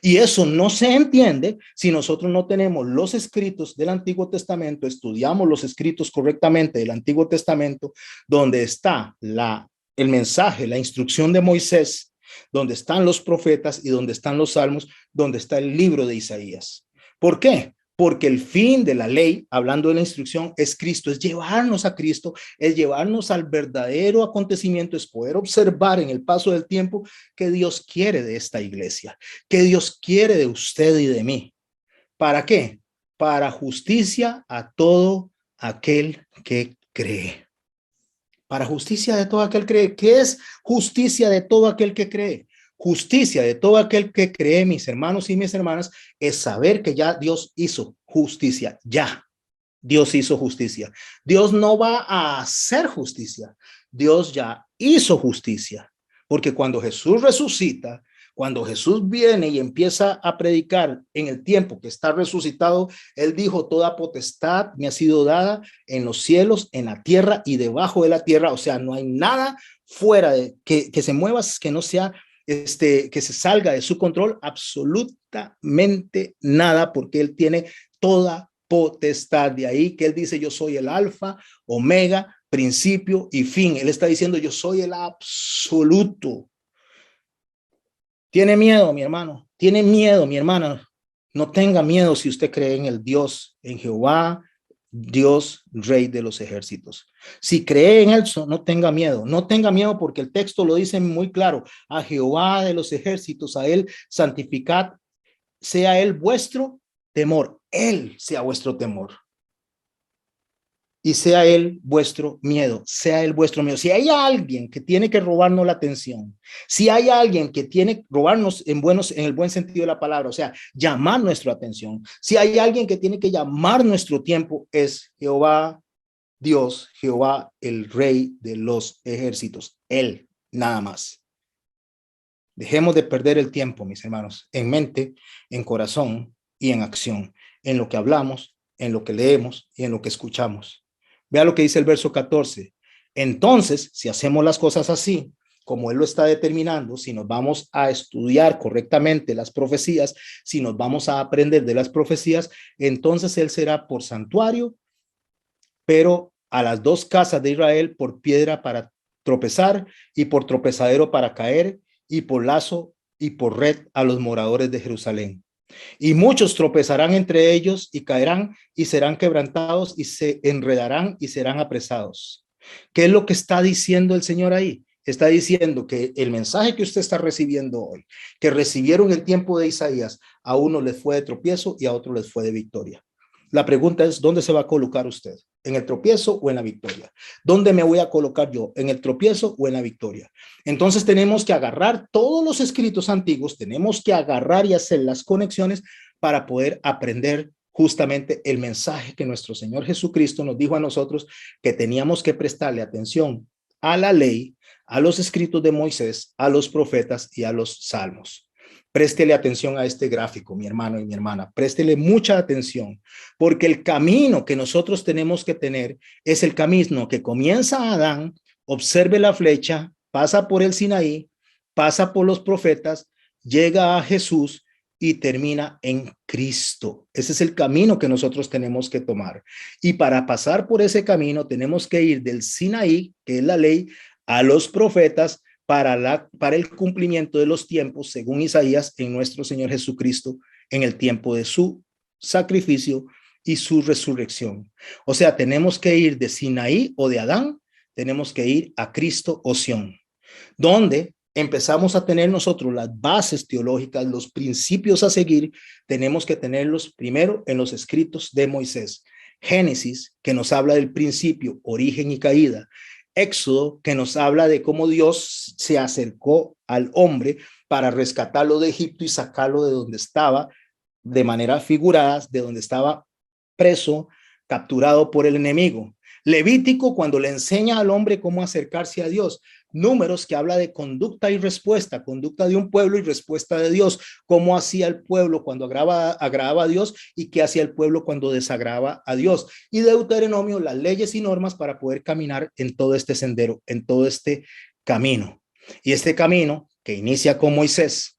Y eso no se entiende si nosotros no tenemos los escritos del Antiguo Testamento, estudiamos los escritos correctamente del Antiguo Testamento, donde está el mensaje, la instrucción de Moisés, donde están los profetas y donde están los salmos, donde está el libro de Isaías. ¿Por qué? Porque el fin de la ley, hablando de la instrucción, es Cristo, es llevarnos a Cristo, es llevarnos al verdadero acontecimiento, es poder observar en el paso del tiempo que Dios quiere de esta iglesia, que Dios quiere de usted y de mí. ¿Para qué? para justicia a todo aquel que cree. Para justicia de todo aquel que cree. ¿Qué es justicia de todo aquel que cree? Justicia de todo aquel que cree, mis hermanos y mis hermanas, es saber que ya Dios hizo justicia. Ya Dios hizo justicia. Dios no va a hacer justicia. Dios ya hizo justicia. Porque cuando Jesús resucita, cuando Jesús viene y empieza a predicar en el tiempo que está resucitado, él dijo: toda potestad me ha sido dada en los cielos, en la tierra y debajo de la tierra. O sea, no hay nada fuera de que se mueva, que no sea que se salga de su control, absolutamente nada, porque él tiene toda potestad. De ahí que él dice: yo soy el alfa, omega, principio y fin. Él está diciendo: yo soy el absoluto. ¿Tiene miedo, mi hermano? ¿Tiene miedo, mi hermana? No tenga miedo si usted cree en el Dios, en Jehová, Dios, Rey de los ejércitos. Si cree en él, no tenga miedo. No tenga miedo, porque el texto lo dice muy claro: a Jehová de los ejércitos, a él santificad, sea él vuestro temor. Él sea vuestro temor. Y sea él vuestro miedo, sea él vuestro miedo. Si hay alguien que tiene que robarnos la atención, si hay alguien que tiene que robarnos en el buen sentido de la palabra, o sea, llamar nuestra atención, si hay alguien que tiene que llamar nuestro tiempo, es Jehová Dios, Jehová el Rey de los ejércitos, él, nada más. Dejemos de perder el tiempo, mis hermanos, en mente, en corazón y en acción, en lo que hablamos, en lo que leemos y en lo que escuchamos. Vea lo que dice el verso 14. Entonces, si hacemos las cosas así, como él lo está determinando, si nos vamos a estudiar correctamente las profecías, si nos vamos a aprender de las profecías, entonces él será por santuario, pero a las dos casas de Israel por piedra para tropezar y por tropezadero para caer y por lazo y por red a los moradores de Jerusalén. Y muchos tropezarán entre ellos y caerán y serán quebrantados y se enredarán y serán apresados. ¿Qué es lo que está diciendo el Señor ahí? Está diciendo que el mensaje que usted está recibiendo hoy, que recibieron el tiempo de Isaías, a uno les fue de tropiezo y a otro les fue de victoria. La pregunta es: ¿dónde se va a colocar usted? ¿En el tropiezo o en la victoria? ¿Dónde me voy a colocar yo? ¿En el tropiezo o en la victoria? Entonces tenemos que agarrar todos los escritos antiguos, tenemos que agarrar y hacer las conexiones para poder aprender justamente el mensaje que nuestro Señor Jesucristo nos dijo a nosotros, que teníamos que prestarle atención a la ley, a los escritos de Moisés, a los profetas y a los salmos. Préstele atención a este gráfico, mi hermano y mi hermana. Préstele mucha atención, porque el camino que nosotros tenemos que tener es el camino que comienza Adán. Observe la flecha, pasa por el Sinaí, pasa por los profetas, llega a Jesús y termina en Cristo. Ese es el camino que nosotros tenemos que tomar. Y para pasar por ese camino tenemos que ir del Sinaí, que es la ley, a los profetas, para el cumplimiento de los tiempos, según Isaías, en nuestro Señor Jesucristo, en el tiempo de su sacrificio y su resurrección. O sea, tenemos que ir de Sinaí o de Adán, tenemos que ir a Cristo o Sión, donde empezamos a tener nosotros las bases teológicas, los principios a seguir. Tenemos que tenerlos primero en los escritos de Moisés. Génesis, que nos habla del principio, origen y caída. Éxodo, que nos habla de cómo Dios se acercó al hombre para rescatarlo de Egipto y sacarlo de donde estaba, de manera figurada, de donde estaba preso, capturado por el enemigo. Levítico, cuando le enseña al hombre cómo acercarse a Dios. Números, que habla de conducta y respuesta, conducta de un pueblo y respuesta de Dios, cómo hacía el pueblo cuando agradaba a Dios y qué hacía el pueblo cuando desagrava a Dios. Y Deuteronomio, las leyes y normas para poder caminar en todo este sendero, en todo este camino. Y este camino que inicia con Moisés,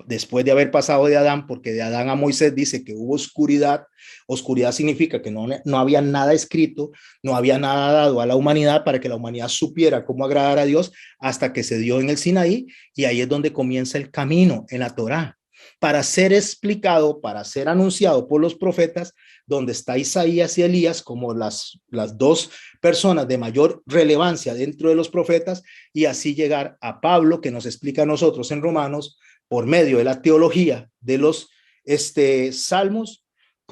después de haber pasado de Adán, porque de Adán a Moisés dice que hubo oscuridad. Oscuridad significa que no había nada escrito, no había nada dado a la humanidad para que la humanidad supiera cómo agradar a Dios, hasta que se dio en el Sinaí, y ahí es donde comienza el camino en la Torá, para ser explicado, para ser anunciado por los profetas, donde está Isaías y Elías como las dos personas de mayor relevancia dentro de los profetas, y así llegar a Pablo, que nos explica a nosotros en Romanos, por medio de la teología de los salmos,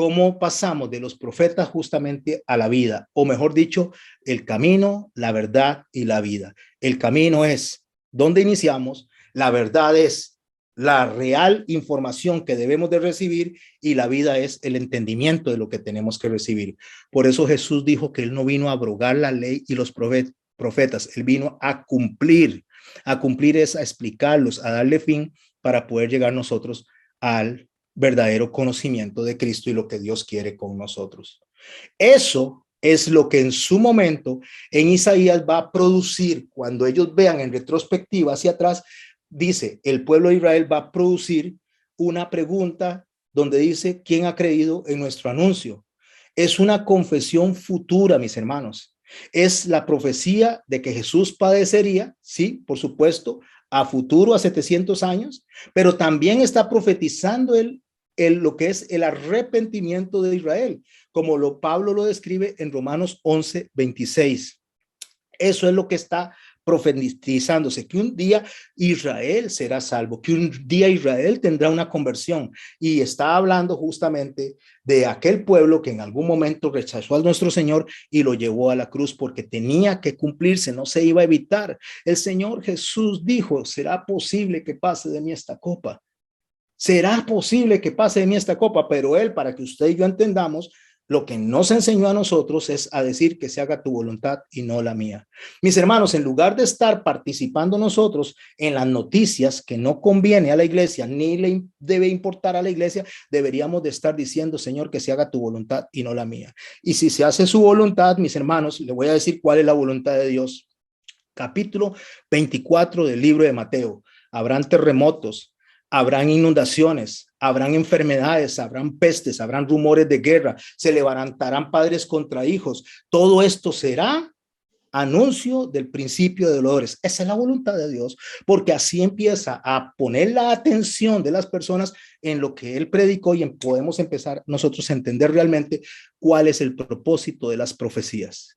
cómo pasamos de los profetas justamente a la vida, o mejor dicho, el camino, la verdad y la vida. El camino es donde iniciamos, la verdad es la real información que debemos de recibir y la vida es el entendimiento de lo que tenemos que recibir. Por eso Jesús dijo que él no vino a abrogar la ley y los profetas, él vino a cumplir es a explicarlos, a darle fin para poder llegar nosotros al verdadero conocimiento de Cristo y lo que Dios quiere con nosotros. Eso es lo que en su momento en Isaías va a producir cuando ellos vean en retrospectiva hacia atrás. Dice, el pueblo de Israel va a producir una pregunta donde dice, ¿quién ha creído en nuestro anuncio? Es una confesión futura, mis hermanos. Es la profecía de que Jesús padecería, sí, por supuesto, a futuro, a 700 años, pero también está profetizando lo que es el arrepentimiento de Israel, como Pablo lo describe en Romanos 11:26. Eso es lo que está profetizándose, que un día Israel será salvo, que un día Israel tendrá una conversión, y está hablando justamente de aquel pueblo que en algún momento rechazó a nuestro Señor y lo llevó a la cruz porque tenía que cumplirse, no se iba a evitar. El Señor Jesús dijo, ¿será posible que pase de mí esta copa? ¿Será posible que pase de mí esta copa? Pero él, para que usted y yo entendamos, lo que nos enseñó a nosotros es a decir que se haga tu voluntad y no la mía. Mis hermanos, en lugar de estar participando nosotros en las noticias que no conviene a la iglesia, ni le debe importar a la iglesia, deberíamos de estar diciendo, Señor, que se haga tu voluntad y no la mía. Y si se hace su voluntad, mis hermanos, le voy a decir cuál es la voluntad de Dios. Capítulo 24 del libro de Mateo. Habrán terremotos, habrán inundaciones, habrán enfermedades, habrán pestes, habrán rumores de guerra, se levantarán padres contra hijos. Todo esto será anuncio del principio de dolores. Esa es la voluntad de Dios, porque así empieza a poner la atención de las personas en lo que él predicó y podemos empezar nosotros a entender realmente cuál es el propósito de las profecías.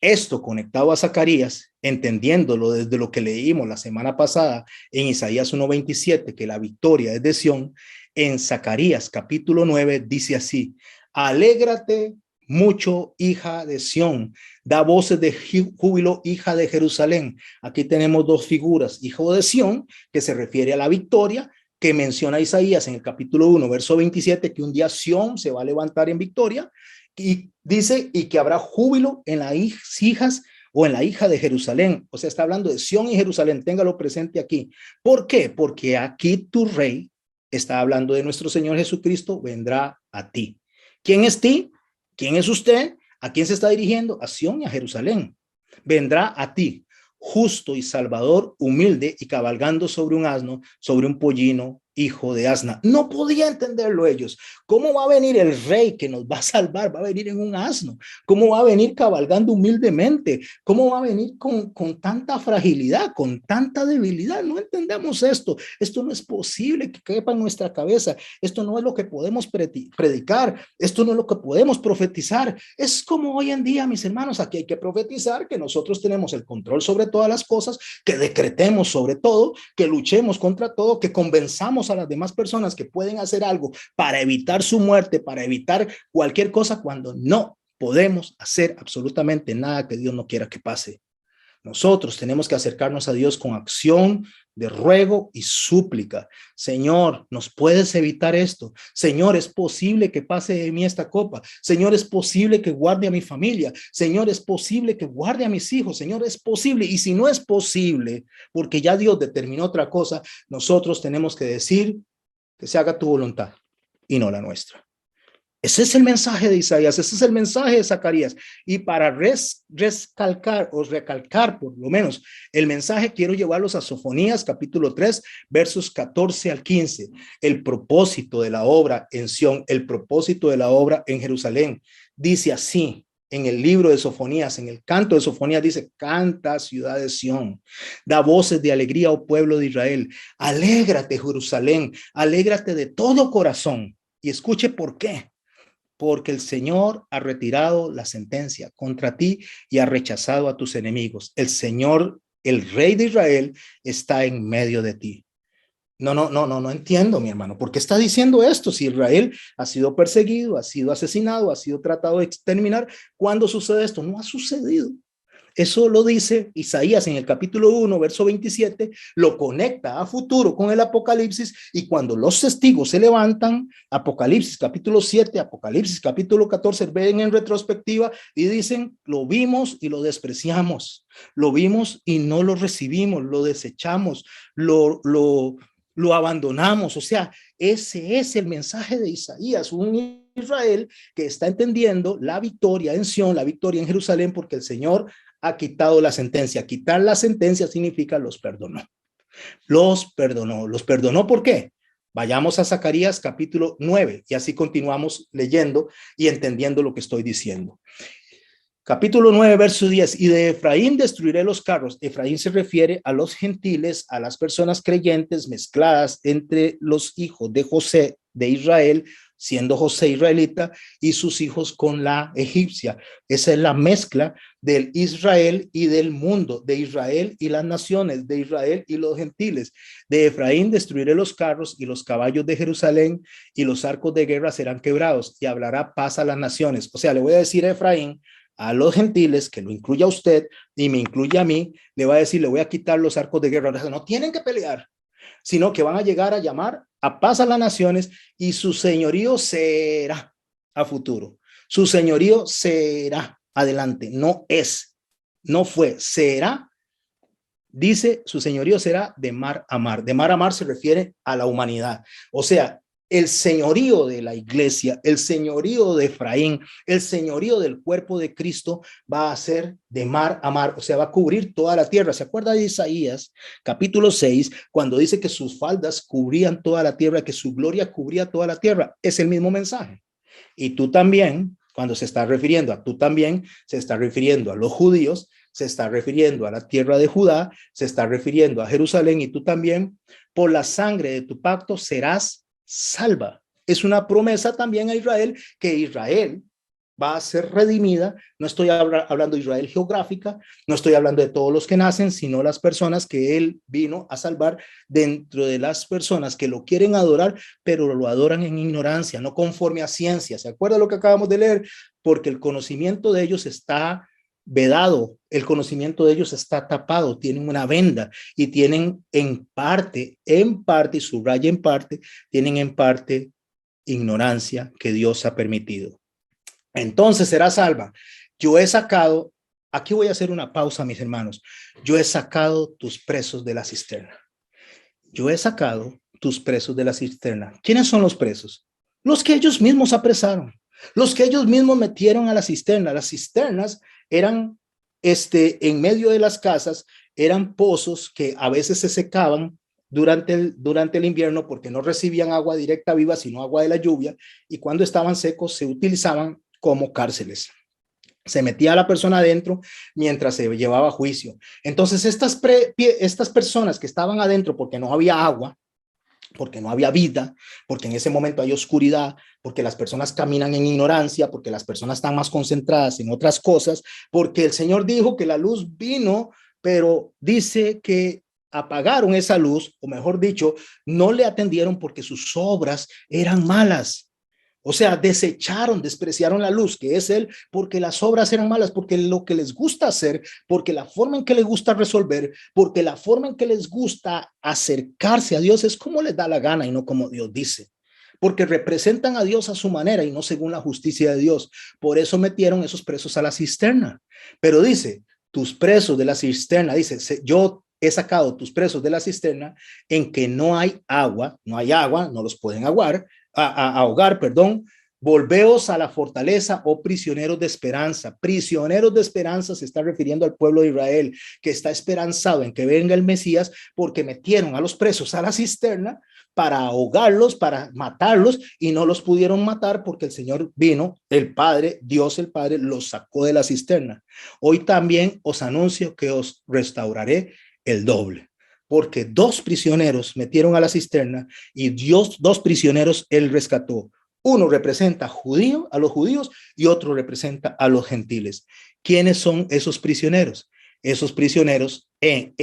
Esto conectado a Zacarías, entendiéndolo desde lo que leímos la semana pasada en Isaías 1:27, que la victoria es de Sión, en Zacarías capítulo 9 dice así, alégrate mucho, hija de Sión, da voces de júbilo, hija de Jerusalén. Aquí tenemos dos figuras, hijo de Sión, que se refiere a la victoria, que menciona Isaías en el capítulo 1, verso 27, que un día Sión se va a levantar en victoria, y dice, y que habrá júbilo en las hijas o en la hija de Jerusalén. O sea, está hablando de Sión y Jerusalén, téngalo presente aquí. ¿Por qué? Porque aquí tu rey, está hablando de nuestro Señor Jesucristo, vendrá a ti. ¿Quién es ti? ¿Quién es usted? ¿A quién se está dirigiendo? A Sión y a Jerusalén. Vendrá a ti, justo y salvador, humilde y cabalgando sobre un asno, sobre un pollino, hijo de asna. No podía entenderlo ellos. ¿Cómo va a venir el rey que nos va a salvar? Va a venir en un asno. ¿Cómo va a venir cabalgando humildemente? ¿Cómo va a venir con tanta fragilidad, con tanta debilidad? No entendemos esto. Esto no es posible que quepa en nuestra cabeza. Esto no es lo que podemos predicar. Esto no es lo que podemos profetizar. Es como hoy en día, mis hermanos, aquí hay que profetizar que nosotros tenemos el control sobre todas las cosas, que decretemos sobre todo, que luchemos contra todo, que convenzamos a las demás personas que pueden hacer algo para evitar su muerte, para evitar cualquier cosa, cuando no podemos hacer absolutamente nada que Dios no quiera que pase. Nosotros tenemos que acercarnos a Dios con acción de ruego y súplica. Señor, ¿nos puedes evitar esto? Señor, ¿es posible que pase de mí esta copa? Señor, ¿es posible que guarde a mi familia? Señor, ¿es posible que guarde a mis hijos? Señor, ¿es posible? Y si no es posible, porque ya Dios determinó otra cosa, nosotros tenemos que decir que se haga tu voluntad y no la nuestra. Ese es el mensaje de Isaías, ese es el mensaje de Zacarías. Y para recalcar por lo menos el mensaje, quiero llevarlos a Sofonías capítulo 3, versos 14 al 15. El propósito de la obra en Sión, el propósito de la obra en Jerusalén. Dice así en el libro de Sofonías, en el canto de Sofonías, dice, canta, ciudad de Sión, da voces de alegría, oh pueblo de Israel. Alégrate, Jerusalén, alégrate de todo corazón. Y escuche por qué. Porque el Señor ha retirado la sentencia contra ti y ha rechazado a tus enemigos. El Señor, el Rey de Israel, está en medio de ti. No entiendo, mi hermano. ¿Por qué está diciendo esto? Si Israel ha sido perseguido, ha sido asesinado, ha sido tratado de exterminar, ¿cuándo sucede esto? No ha sucedido. Eso lo dice Isaías en el capítulo 1, verso 27, lo conecta a futuro con el Apocalipsis y cuando los testigos se levantan, Apocalipsis capítulo 7, Apocalipsis capítulo 14, ven en retrospectiva y dicen, lo vimos y lo despreciamos, lo vimos y no lo recibimos, lo desechamos, lo abandonamos. O sea, ese es el mensaje de Isaías, un Israel que está entendiendo la victoria en Sión, la victoria en Jerusalén, porque el Señor ha quitado la sentencia. Quitar la sentencia significa los perdonó. Los perdonó. ¿Los perdonó por qué? Vayamos a Zacarías capítulo 9 y así continuamos leyendo y entendiendo lo que estoy diciendo. Capítulo 9, verso 10. Y de Efraín destruiré los carros. Efraín se refiere a los gentiles, a las personas creyentes mezcladas entre los hijos de José de Israel, siendo José israelita, y sus hijos con la egipcia. Esa es la mezcla del Israel y del mundo, de Israel y las naciones, de Israel y los gentiles. De Efraín destruiré los carros y los caballos de Jerusalén, y los arcos de guerra serán quebrados, y hablará paz a las naciones. O sea, le voy a decir a Efraín, a los gentiles, que lo incluya a usted y me incluye a mí, le va a decir, le voy a quitar los arcos de guerra. No tienen que pelear, sino que van a llegar a llamar a paz a las naciones y su señorío será a futuro. Su señorío será adelante, no es, no fue, será. Dice, su señorío será de mar a mar. De mar a mar se refiere a la humanidad. O sea, el señorío de la iglesia, el señorío de Efraín, el señorío del cuerpo de Cristo va a ser de mar a mar, o sea, va a cubrir toda la tierra. ¿Se acuerda de Isaías capítulo 6, cuando dice que sus faldas cubrían toda la tierra, que su gloria cubría toda la tierra? Es el mismo mensaje. Y tú también, cuando se está refiriendo a tú también, se está refiriendo a los judíos, se está refiriendo a la tierra de Judá, se está refiriendo a Jerusalén, y tú también, por la sangre de tu pacto serás salva. Es una promesa también a Israel, que Israel va a ser redimida. No estoy hablando de Israel geográfica, no estoy hablando de todos los que nacen, sino las personas que él vino a salvar, dentro de las personas que lo quieren adorar, pero lo adoran en ignorancia, no conforme a ciencia. ¿Se acuerda lo que acabamos de leer? Porque el conocimiento de ellos está vedado, el conocimiento de ellos está tapado, tienen una venda y tienen en parte, y subraya en parte, tienen en parte ignorancia que Dios ha permitido. Entonces será salva. Yo he sacado, aquí voy a hacer una pausa, mis hermanos. Yo he sacado tus presos de la cisterna. Yo he sacado tus presos de la cisterna. ¿Quiénes son los presos? Los que ellos mismos apresaron, los que ellos mismos metieron a la cisterna. Las cisternas eran, en medio de las casas, eran pozos que a veces se secaban durante el invierno porque no recibían agua directa viva, sino agua de la lluvia, y cuando estaban secos se utilizaban como cárceles. Se metía a la persona adentro mientras se llevaba juicio. Entonces estas personas que estaban adentro porque no había agua, porque no había vida, porque en ese momento hay oscuridad, porque las personas caminan en ignorancia, porque las personas están más concentradas en otras cosas, porque el Señor dijo que la luz vino, pero dice que apagaron esa luz, o mejor dicho, no le atendieron porque sus obras eran malas. O sea, desecharon, despreciaron la luz, que es Él, porque las obras eran malas, porque lo que les gusta hacer, porque la forma en que les gusta resolver, porque la forma en que les gusta acercarse a Dios es como les da la gana y no como Dios dice. Porque representan a Dios a su manera y no según la justicia de Dios. Por eso metieron esos presos a la cisterna. Pero dice, tus presos de la cisterna, dice, yo he sacado tus presos de la cisterna en que no hay agua, no los pueden ahogar, perdón. Volveos a la fortaleza, oh prisioneros de esperanza. Prisioneros de esperanza se está refiriendo al pueblo de Israel, que está esperanzado en que venga el Mesías, porque metieron a los presos a la cisterna para ahogarlos, para matarlos, y no los pudieron matar porque el Señor vino, el Padre, Dios el Padre, los sacó de la cisterna. Hoy también os anuncio que os restauraré el doble, porque 2 prisioneros metieron a la cisterna y Dios 2 prisioneros él rescató. Uno representa a los judíos y otro representa a los gentiles. ¿Quiénes son esos prisioneros? Esos prisioneros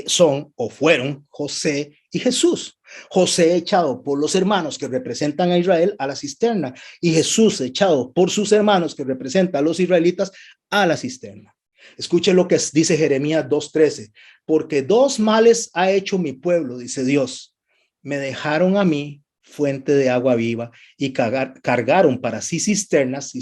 son o fueron José y Jesús. José echado por los hermanos que representan a Israel a la cisterna y Jesús echado por sus hermanos que representan a los israelitas a la cisterna. Escuche lo que dice Jeremías 2:13, porque dos males ha hecho mi pueblo, dice Dios. Me dejaron a mí fuente de agua viva y cargaron para sí cisternas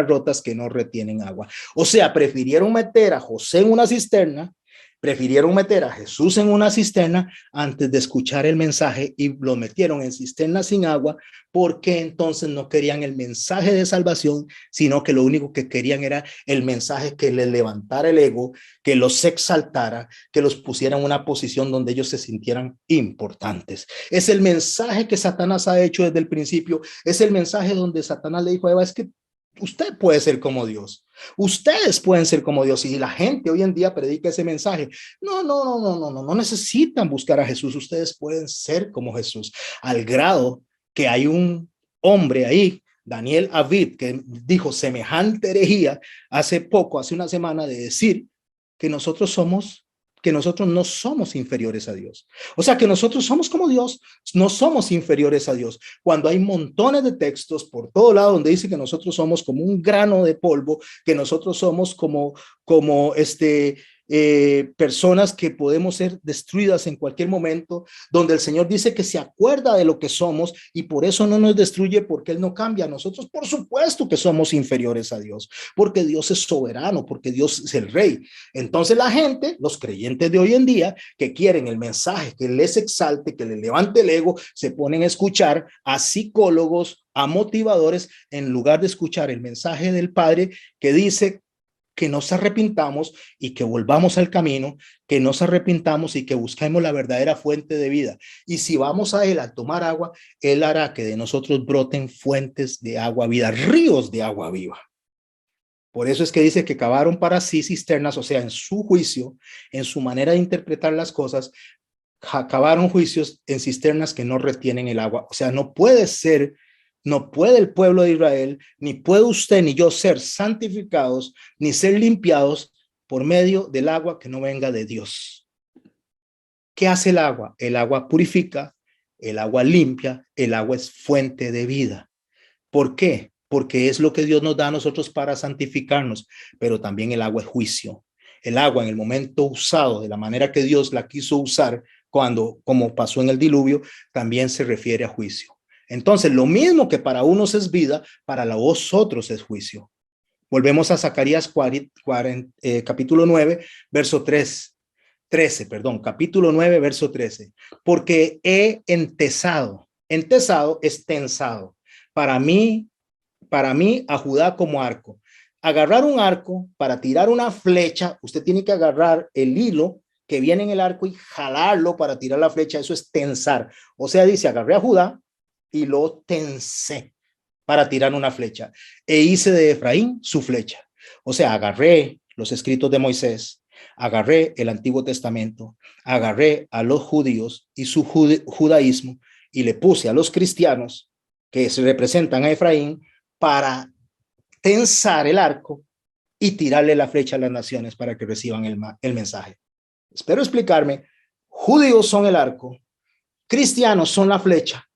rotas que no retienen agua. O sea, prefirieron meter a José en una cisterna, prefirieron meter a Jesús en una cisterna antes de escuchar el mensaje y lo metieron en cisternas sin agua, porque entonces no querían el mensaje de salvación, sino que lo único que querían era el mensaje que les levantara el ego, que los exaltara, que los pusiera en una posición donde ellos se sintieran importantes. Es el mensaje que Satanás ha hecho desde el principio, es el mensaje donde Satanás le dijo a Eva, es que usted puede ser como Dios. Ustedes pueden ser como Dios. Y la gente hoy en día predica ese mensaje. No necesitan buscar a Jesús. Ustedes pueden ser como Jesús. Al grado que hay un hombre ahí, Daniel Aviv, que dijo semejante herejía hace una semana, de decir que nosotros no somos inferiores a Dios. O sea, que nosotros somos como Dios, no somos inferiores a Dios. Cuando hay montones de textos por todo lado donde dice que nosotros somos como un grano de polvo, que nosotros somos como personas que podemos ser destruidas en cualquier momento, donde el Señor dice que se acuerda de lo que somos y por eso no nos destruye, porque Él no cambia. Nosotros, por supuesto que somos inferiores a Dios, porque Dios es soberano, porque Dios es el Rey. Entonces la gente, los creyentes de hoy en día, que quieren el mensaje que les exalte, que les levante el ego, se ponen a escuchar a psicólogos, a motivadores, en lugar de escuchar el mensaje del Padre que dice que nos arrepintamos y que volvamos al camino, que nos arrepintamos y que busquemos la verdadera fuente de vida. Y si vamos a Él a tomar agua, Él hará que de nosotros broten fuentes de agua viva, ríos de agua viva. Por eso es que dice que cavaron para sí cisternas, o sea, en su juicio, en su manera de interpretar las cosas, cavaron juicios en cisternas que no retienen el agua. O sea, no puede el pueblo de Israel, ni puede usted ni yo ser santificados, ni ser limpiados por medio del agua que no venga de Dios. ¿Qué hace el agua? El agua purifica, el agua limpia, el agua es fuente de vida. ¿Por qué? Porque es lo que Dios nos da a nosotros para santificarnos, pero también el agua es juicio. El agua en el momento usado de la manera que Dios la quiso usar, como pasó en el diluvio, también se refiere a juicio. Entonces, lo mismo que para unos es vida, para los otros es juicio. Volvemos a Zacarías capítulo 9, verso 13, capítulo 9, verso 13. Porque he entesado es tensado, para mí a Judá como arco. Agarrar un arco para tirar una flecha, usted tiene que agarrar el hilo que viene en el arco y jalarlo para tirar la flecha, eso es tensar. O sea, dice, agarré a Judá y lo tensé para tirar una flecha. E hice de Efraín su flecha. O sea, agarré los escritos de Moisés, agarré el Antiguo Testamento, agarré a los judíos y su judaísmo y le puse a los cristianos que se representan a Efraín para tensar el arco y tirarle la flecha a las naciones para que reciban el mensaje. Espero explicarme. Judíos son el arco, cristianos son la flecha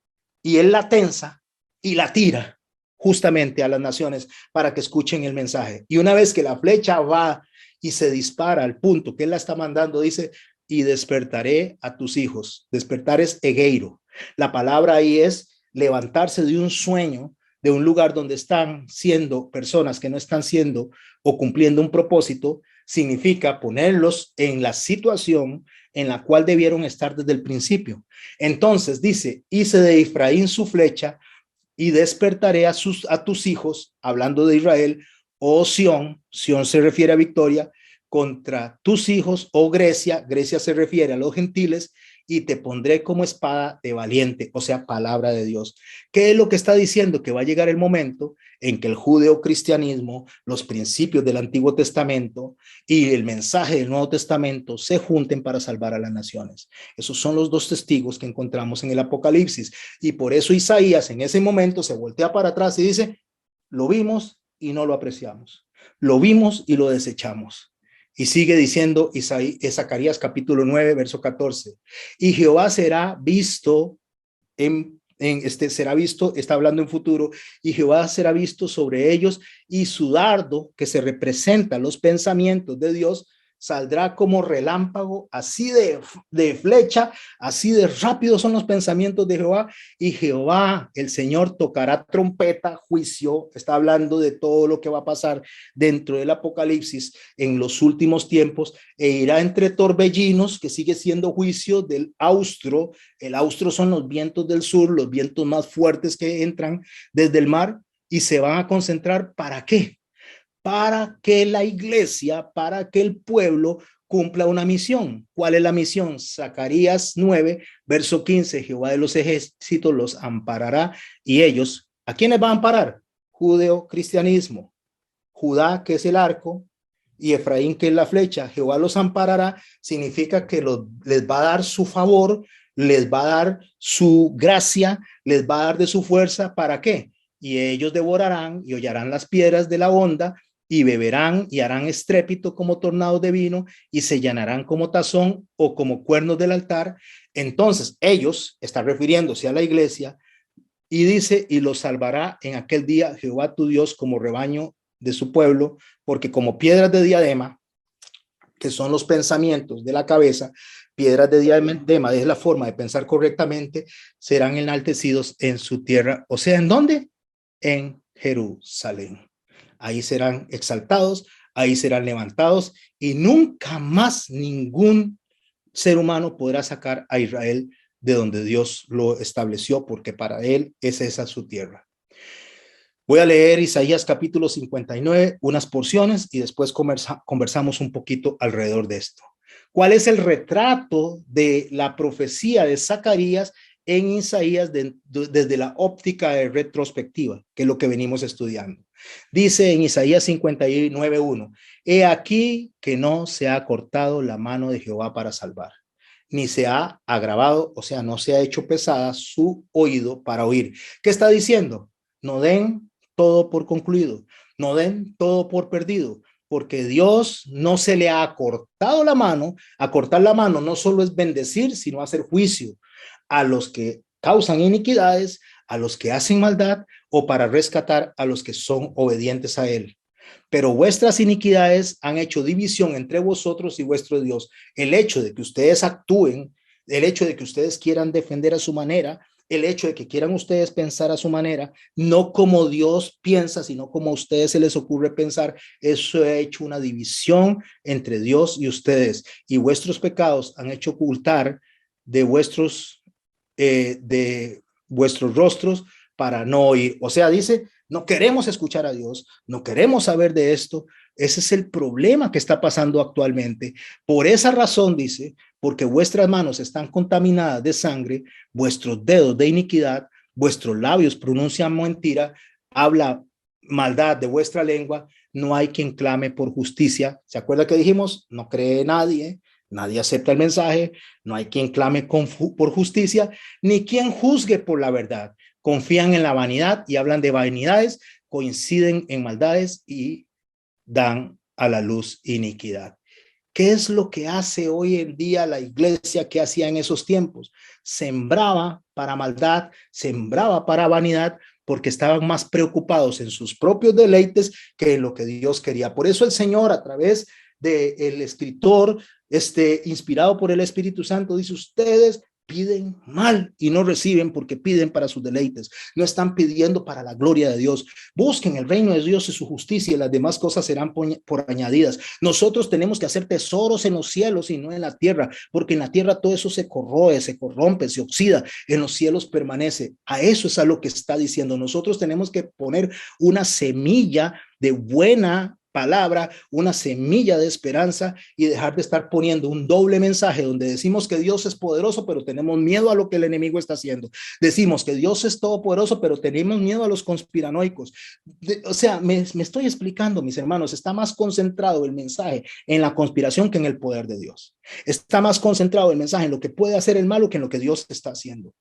y él la tensa y la tira justamente a las naciones para que escuchen el mensaje. Y una vez que la flecha va y se dispara al punto que él la está mandando, dice, y despertaré a tus hijos. Despertar es egeiro. La palabra ahí es levantarse de un sueño, de un lugar donde están siendo personas que no están siendo o cumpliendo un propósito, significa ponerlos en la situación en la cual debieron estar desde el principio. Entonces dice, hice de Efraín su flecha y despertaré a tus hijos, hablando de Israel, oh Sión, Sión se refiere a victoria, contra tus hijos, oh Grecia, Grecia se refiere a los gentiles, y te pondré como espada de valiente, o sea, palabra de Dios. ¿Qué es lo que está diciendo? Que va a llegar el momento en que el judeocristianismo, los principios del Antiguo Testamento y el mensaje del Nuevo Testamento se junten para salvar a las naciones. Esos son los dos testigos que encontramos en el Apocalipsis. Y por eso Isaías en ese momento se voltea para atrás y dice, lo vimos y no lo apreciamos. Lo vimos y lo desechamos. Y sigue diciendo Zacarías capítulo 9, verso 14. Y Jehová será visto será visto, está hablando en futuro, y Jehová será visto sobre ellos, y su dardo, que se representa los pensamientos de Dios, saldrá como relámpago, así de flecha, así de rápido son los pensamientos de Jehová. Y Jehová, el Señor, tocará trompeta, juicio. Está hablando de todo lo que va a pasar dentro del Apocalipsis en los últimos tiempos, e irá entre torbellinos, que sigue siendo juicio del austro. El austro son los vientos del sur, los vientos más fuertes que entran desde el mar, y se van a concentrar. ¿Para qué? Para que la iglesia, para que el pueblo cumpla una misión. ¿Cuál es la misión? Zacarías 9, verso 15, Jehová de los ejércitos los amparará, y ellos, ¿a quiénes va a amparar? Judeo-cristianismo, Judá, que es el arco, y Efraín, que es la flecha. Jehová los amparará, significa que les va a dar su favor, les va a dar su gracia, les va a dar de su fuerza. ¿Para qué? Y ellos devorarán y hollarán las piedras de la honda, y beberán y harán estrépito como tornados de vino, y se llenarán como tazón o como cuernos del altar. Entonces ellos, están refiriéndose a la iglesia, y dice, y los salvará en aquel día Jehová tu Dios como rebaño de su pueblo, porque como piedras de diadema, que son los pensamientos de la cabeza, piedras de diadema es la forma de pensar correctamente, serán enaltecidos en su tierra. O sea, ¿en dónde? En Jerusalén. Ahí serán exaltados, ahí serán levantados, y nunca más ningún ser humano podrá sacar a Israel de donde Dios lo estableció, porque para él es esa su tierra. Voy a leer Isaías capítulo 59, unas porciones, y después conversamos un poquito alrededor de esto. ¿Cuál es el retrato de la profecía de Zacarías en Isaías desde la óptica de retrospectiva, que es lo que venimos estudiando? Dice en Isaías 59:1, he aquí que no se ha cortado la mano de Jehová para salvar, ni se ha agravado, o sea, no se ha hecho pesada su oído para oír. ¿Qué está diciendo? No den todo por concluido, no den todo por perdido, porque Dios no se le ha cortado la mano. A cortar la mano no solo es bendecir, sino hacer juicio a los que causan iniquidades, a los que hacen maldad, o para rescatar a los que son obedientes a él. Pero vuestras iniquidades han hecho división entre vosotros y vuestro Dios. El hecho de que ustedes actúen, el hecho de que ustedes quieran defender a su manera, el hecho de que quieran ustedes pensar a su manera, no como Dios piensa, sino como a ustedes se les ocurre pensar, eso ha hecho una división entre Dios y ustedes. Y vuestros pecados han hecho ocultar de vuestros rostros para no oír. O sea, dice, no queremos escuchar a Dios, no queremos saber de esto. Ese es el problema que está pasando actualmente. Por esa razón, dice, porque vuestras manos están contaminadas de sangre, vuestros dedos de iniquidad, vuestros labios pronuncian mentira, habla maldad de vuestra lengua, no hay quien clame por justicia. ¿Se acuerda que dijimos? No cree nadie, nadie acepta el mensaje, no hay quien clame por justicia, ni quien juzgue por la verdad. Confían en la vanidad y hablan de vanidades, coinciden en maldades y dan a la luz iniquidad. ¿Qué es lo que hace hoy en día la iglesia que hacía en esos tiempos? Sembraba para maldad, sembraba para vanidad, porque estaban más preocupados en sus propios deleites que en lo que Dios quería. Por eso el Señor, a través del escritor, inspirado por el Espíritu Santo, dice, ustedes piden mal y no reciben porque piden para sus deleites. No están pidiendo para la gloria de Dios. Busquen el reino de Dios y su justicia, y las demás cosas serán por añadidas. Nosotros tenemos que hacer tesoros en los cielos y no en la tierra, porque en la tierra todo eso se corroe, se corrompe, se oxida. En los cielos permanece. A eso es a lo que está diciendo. Nosotros tenemos que poner una semilla de buena palabra, una semilla de esperanza, y dejar de estar poniendo un doble mensaje donde decimos que Dios es poderoso, pero tenemos miedo a lo que el enemigo está haciendo. Decimos que Dios es todopoderoso, pero tenemos miedo a los conspiranoicos. O sea, me estoy explicando, mis hermanos. Está más concentrado el mensaje en la conspiración que en el poder de Dios. Está más concentrado el mensaje en lo que puede hacer el malo que en lo que Dios está haciendo.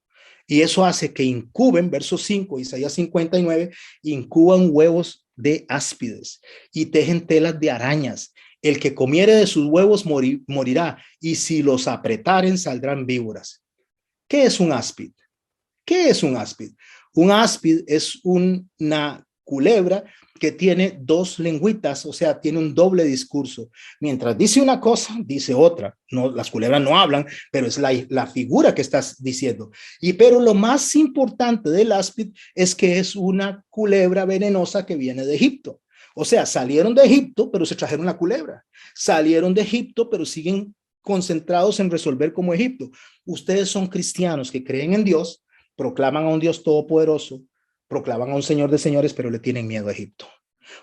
Y eso hace que incuben, verso 5, Isaías 59, incuban huevos de áspides y tejen telas de arañas El que comiere de sus huevos morirá, y si los apretaren saldrán víboras. ¿Qué es un áspid? ¿Qué es un áspid? Un áspid es una culebra que tiene dos lengüitas, o sea, tiene un doble discurso. Mientras dice una cosa, dice otra. No, las culebras no hablan, pero es la figura que estás diciendo. Pero lo más importante del áspid es que es una culebra venenosa que viene de Egipto. O sea, salieron de Egipto, pero se trajeron la culebra. Salieron de Egipto, pero siguen concentrados en resolver como Egipto. Ustedes son cristianos que creen en Dios, proclaman a un Dios todopoderoso, proclaman a un Señor de señores, pero le tienen miedo a Egipto.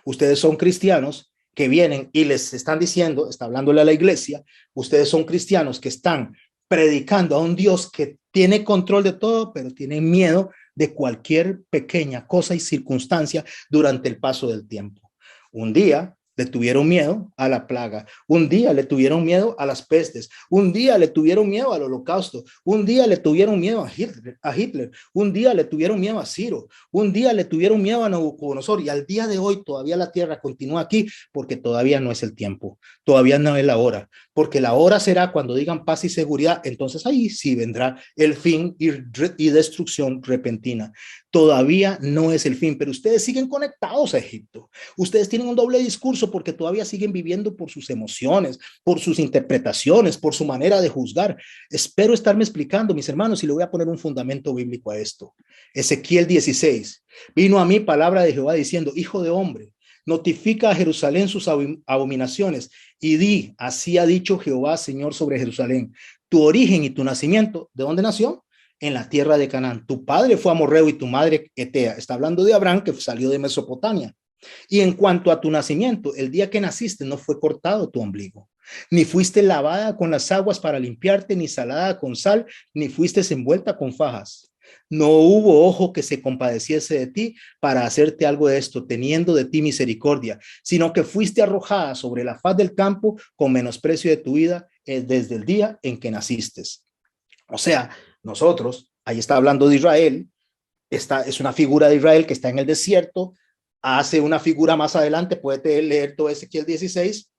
Ustedes son cristianos que vienen y les están diciendo, está hablándole a la iglesia, ustedes son cristianos que están predicando a un Dios que tiene control de todo, pero tienen miedo de cualquier pequeña cosa y circunstancia durante el paso del tiempo. Un día le tuvieron miedo a la plaga, un día le tuvieron miedo a las pestes, un día le tuvieron miedo al holocausto, un día le tuvieron miedo a Hitler, un día le tuvieron miedo a Ciro, un día le tuvieron miedo a Nabucodonosor, y al día de hoy todavía la tierra continúa aquí porque todavía no es el tiempo, todavía no es la hora, porque la hora será cuando digan paz y seguridad, entonces ahí sí vendrá el fin y destrucción repentina. Todavía no es el fin, pero ustedes siguen conectados a Egipto. Ustedes tienen un doble discurso porque todavía siguen viviendo por sus emociones, por sus interpretaciones, por su manera de juzgar. Espero estarme explicando, mis hermanos, y le voy a poner un fundamento bíblico a esto. Ezequiel 16. Vino a mí palabra de Jehová diciendo, hijo de hombre, notifica a Jerusalén sus abominaciones y di, así ha dicho Jehová, Señor, sobre Jerusalén, tu origen y tu nacimiento. ¿De dónde nació? En la tierra de Canaán. Tu padre fue amorreo y tu madre etea. Está hablando de Abraham, que salió de Mesopotamia. Y en cuanto a tu nacimiento, el día que naciste no fue cortado tu ombligo, ni fuiste lavada con las aguas para limpiarte, ni salada con sal, ni fuiste envuelta con fajas. No hubo ojo que se compadeciese de ti para hacerte algo de esto, teniendo de ti misericordia, sino que fuiste arrojada sobre la faz del campo con menosprecio de tu vida desde el día en que naciste. O sea, nosotros, ahí está hablando de Israel, esta es una figura de Israel que está en el desierto, hace una figura más adelante, puede leer todo Ezequiel 16,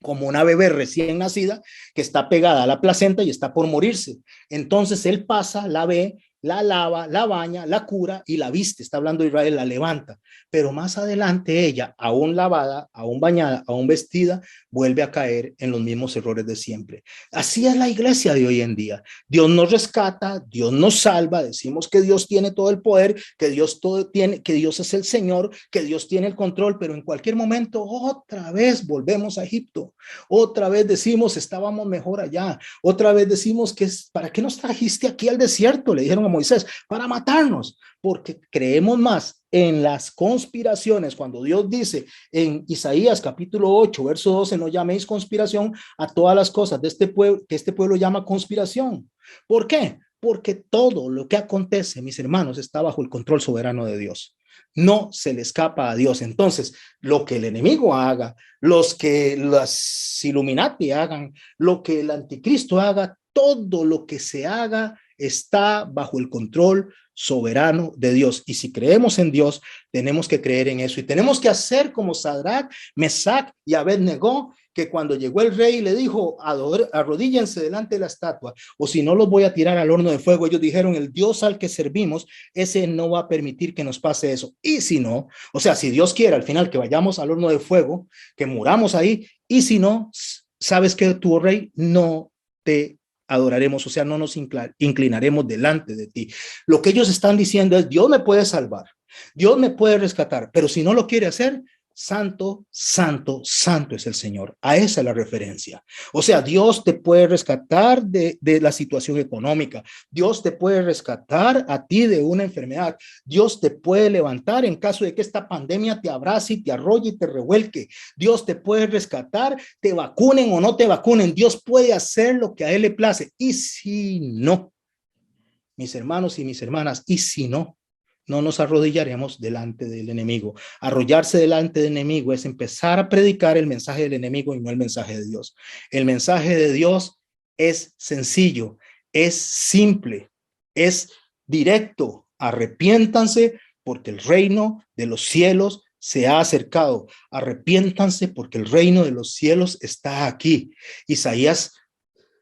como una bebé recién nacida que está pegada a la placenta y está por morirse. Entonces él pasa, la ve, la lava, la baña, la cura y la viste. Está hablando de Israel, la levanta. Pero más adelante ella, aún lavada, aún bañada, aún vestida, vuelve a caer en los mismos errores de siempre. Así es la iglesia de hoy en día. Dios nos rescata, Dios nos salva, decimos que Dios tiene todo el poder, que Dios todo tiene, que Dios es el Señor, que Dios tiene el control, pero en cualquier momento otra vez volvemos a Egipto. Otra vez decimos, estábamos mejor allá. Otra vez decimos, ¿para qué nos trajiste aquí al desierto? Le dijeron a Moisés, para matarnos, porque creemos más en las conspiraciones. Cuando Dios dice en Isaías capítulo 8, verso 12, no llaméis conspiración a todas las cosas de este pueblo, que este pueblo llama conspiración. ¿Por qué? Porque todo lo que acontece, mis hermanos, está bajo el control soberano de Dios. No se le escapa a Dios. Entonces, lo que el enemigo haga, los que las Illuminati hagan, lo que el anticristo haga, todo lo que se haga está bajo el control soberano de Dios. Y si creemos en Dios, tenemos que creer en eso. Y tenemos que hacer como Sadrach, Mesach y Abed-Negó, que cuando llegó el rey le dijo, arrodíllense delante de la estatua, o si no los voy a tirar al horno de fuego. Ellos dijeron, el Dios al que servimos, ese no va a permitir que nos pase eso. Y si no, o sea, si Dios quiere al final que vayamos al horno de fuego, que muramos ahí, y si no, sabes que tu rey no te adoraremos, o sea, no nos inclinaremos delante de ti. Lo que ellos están diciendo es, Dios me puede salvar, Dios me puede rescatar, pero si no lo quiere hacer, santo, santo, santo es el Señor. A esa es la referencia. O sea, Dios te puede rescatar de la situación económica. Dios te puede rescatar a ti de una enfermedad. Dios te puede levantar en caso de que esta pandemia te abrace y te arrolle y te revuelque. Dios te puede rescatar, te vacunen o no te vacunen. Dios puede hacer lo que a Él le place. Y si no, mis hermanos y mis hermanas, y si no, no nos arrodillaremos delante del enemigo. Arrodillarse delante del enemigo es empezar a predicar el mensaje del enemigo y no el mensaje de Dios. El mensaje de Dios es sencillo, es simple, es directo. Arrepiéntanse porque el reino de los cielos se ha acercado. Arrepiéntanse porque el reino de los cielos está aquí. Isaías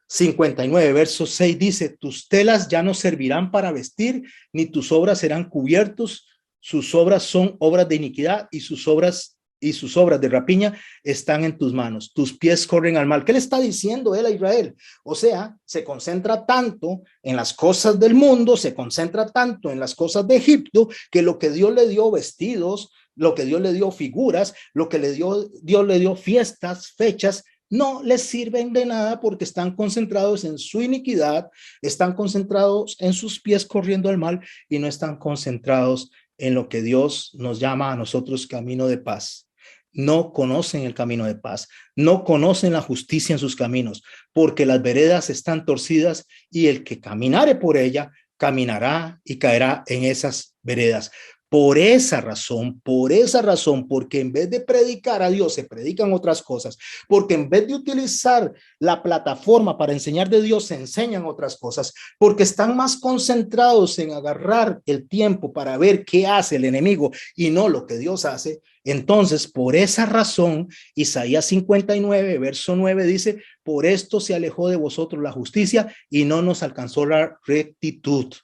59, verso 6 dice, tus telas ya no servirán para vestir, ni tus obras serán cubiertos. Sus obras son obras de iniquidad y sus obras de rapiña están en tus manos. Tus pies corren al mal. ¿Qué le está diciendo él a Israel? O sea, se concentra tanto en las cosas del mundo, se concentra tanto en las cosas de Egipto, que lo que Dios le dio vestidos, lo que Dios le dio figuras, lo que Dios le dio fiestas, fechas, no les sirven de nada porque están concentrados en su iniquidad, están concentrados en sus pies corriendo al mal y no están concentrados en lo que Dios nos llama a nosotros camino de paz. No conocen el camino de paz, no conocen la justicia en sus caminos, porque las veredas están torcidas y el que caminare por ella, caminará y caerá en esas veredas. Por esa razón, porque en vez de predicar a Dios, se predican otras cosas, porque en vez de utilizar la plataforma para enseñar de Dios, se enseñan otras cosas, porque están más concentrados en agarrar el tiempo para ver qué hace el enemigo y no lo que Dios hace. Entonces, por esa razón, Isaías 59, verso 9 dice, por esto se alejó de vosotros la justicia y no nos alcanzó la rectitud.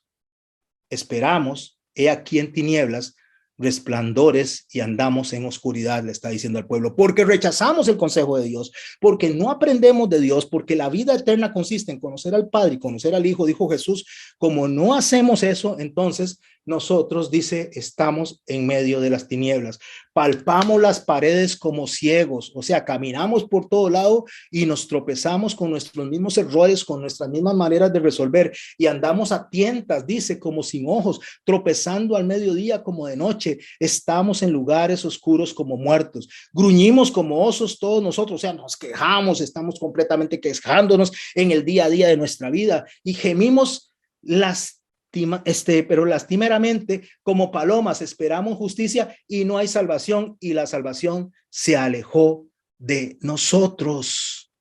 Esperamos, he aquí en tinieblas, resplandores y andamos en oscuridad, le está diciendo al pueblo, porque rechazamos el consejo de Dios, porque no aprendemos de Dios, porque la vida eterna consiste en conocer al Padre y conocer al Hijo, dijo Jesús. Como no hacemos eso, entonces nosotros, dice, estamos en medio de las tinieblas, palpamos las paredes como ciegos, o sea, caminamos por todo lado y nos tropezamos con nuestros mismos errores, con nuestras mismas maneras de resolver y andamos a tientas, dice, como sin ojos, tropezando al mediodía como de noche, estamos en lugares oscuros como muertos, gruñimos como osos todos nosotros, o sea, nos quejamos, estamos completamente quejándonos en el día a día de nuestra vida y gemimos pero lastimeramente como palomas, esperamos justicia y no hay salvación y la salvación se alejó de nosotros.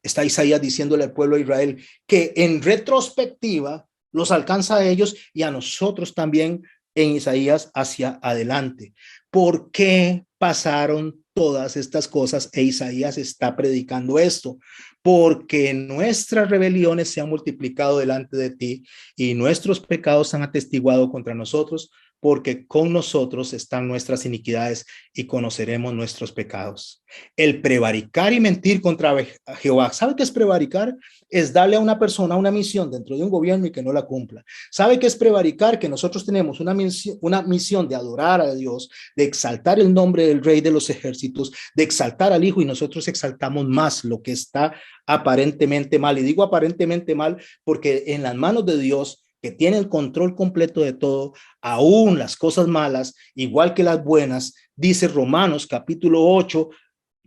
Está Isaías diciéndole al pueblo de Israel que en retrospectiva los alcanza a ellos y a nosotros también en Isaías hacia adelante. ¿Por qué pasaron todas estas cosas e Isaías está predicando esto? Porque nuestras rebeliones se han multiplicado delante de ti y nuestros pecados han atestiguado contra nosotros, porque con nosotros están nuestras iniquidades y conoceremos nuestros pecados. El prevaricar y mentir contra Jehová. ¿Sabe qué es prevaricar? Es darle a una persona una misión dentro de un gobierno y que no la cumpla. ¿Sabe qué es prevaricar? Que nosotros tenemos una misión de adorar a Dios, de exaltar el nombre del Rey de los ejércitos, de exaltar al Hijo y nosotros exaltamos más lo que está aparentemente mal. Y digo aparentemente mal porque en las manos de Dios, que tiene el control completo de todo, aún las cosas malas, igual que las buenas, dice Romanos capítulo 8,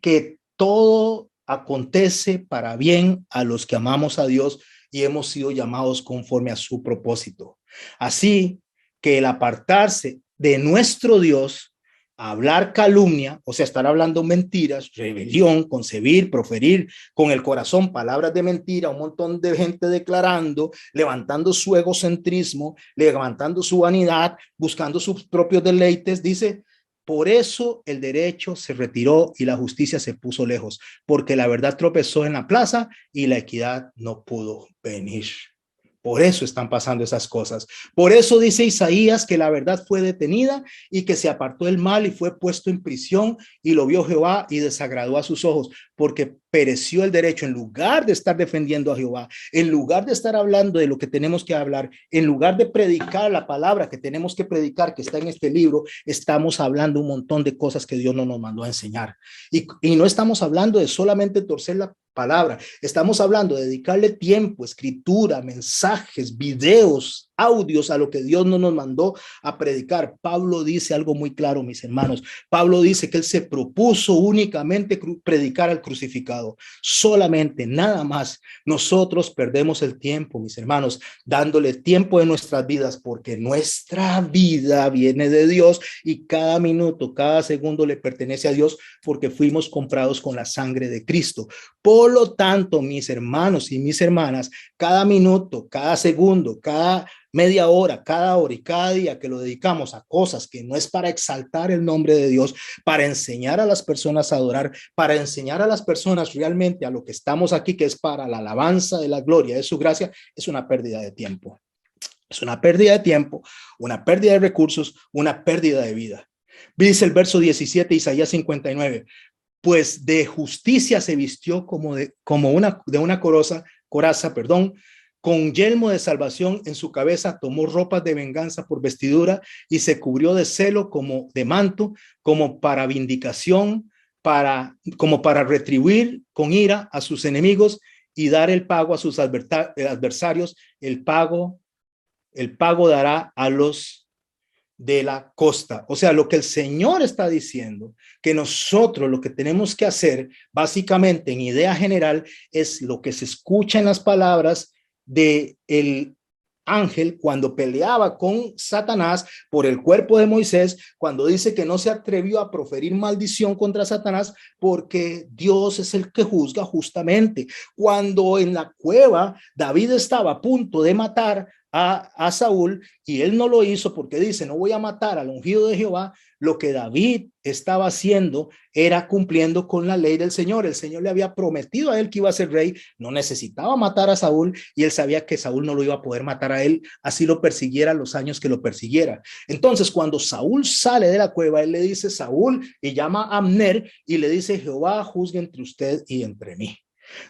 que todo acontece para bien a los que amamos a Dios y hemos sido llamados conforme a su propósito. Así que el apartarse de nuestro Dios, hablar calumnia, o sea, estar hablando mentiras, rebelión, concebir, proferir con el corazón palabras de mentira, un montón de gente declarando, levantando su egocentrismo, levantando su vanidad, buscando sus propios deleites, dice, por eso el derecho se retiró y la justicia se puso lejos, porque la verdad tropezó en la plaza y la equidad no pudo venir. Por eso están pasando esas cosas. Por eso dice Isaías que la verdad fue detenida y que se apartó el mal y fue puesto en prisión y lo vio Jehová y desagradó a sus ojos porque pereció el derecho. En lugar de estar defendiendo a Jehová, en lugar de estar hablando de lo que tenemos que hablar, en lugar de predicar la palabra que tenemos que predicar que está en este libro, estamos hablando un montón de cosas que Dios no nos mandó a enseñar. Y no estamos hablando de solamente torcer la palabra, estamos hablando de dedicarle tiempo, escritura, mensajes, videos, audios a lo que Dios no nos mandó a predicar. Pablo dice algo muy claro, mis hermanos. Pablo dice que él se propuso únicamente predicar al crucificado, solamente, nada más. Nosotros perdemos el tiempo, mis hermanos, dándole tiempo de nuestras vidas, porque nuestra vida viene de Dios y cada minuto, cada segundo le pertenece a Dios, porque fuimos comprados con la sangre de Cristo. Por lo tanto, mis hermanos y mis hermanas, cada minuto, cada segundo, cada media hora, cada hora y cada día que lo dedicamos a cosas que no es para exaltar el nombre de Dios, para enseñar a las personas a adorar, para enseñar a las personas realmente a lo que estamos aquí, que es para la alabanza de la gloria de su gracia, es una pérdida de tiempo. Es una pérdida de tiempo, una pérdida de recursos, una pérdida de vida. Dice el verso 17, Isaías 59, pues de justicia se vistió de una coraza, con yelmo de salvación en su cabeza, tomó ropas de venganza por vestidura y se cubrió de celo como de manto, como para vindicación, como para retribuir con ira a sus enemigos y dar el pago a sus adversarios. El pago dará a los de la costa. O sea, lo que el Señor está diciendo, que nosotros lo que tenemos que hacer, básicamente en idea general, es lo que se escucha en las palabras de el ángel cuando peleaba con Satanás por el cuerpo de Moisés, cuando dice que no se atrevió a proferir maldición contra Satanás porque Dios es el que juzga justamente. Cuando en la cueva David estaba a punto de matar a Saúl y él no lo hizo porque dice, no voy a matar al ungido de Jehová, lo que David estaba haciendo era cumpliendo con la ley del Señor. El Señor le había prometido a él que iba a ser rey, no necesitaba matar a Saúl y él sabía que Saúl no lo iba a poder matar a él, así lo persiguiera los años que lo persiguiera. Entonces, cuando Saúl sale de la cueva, él le dice Saúl y llama a Abner y le dice, Jehová juzgue entre usted y entre mí.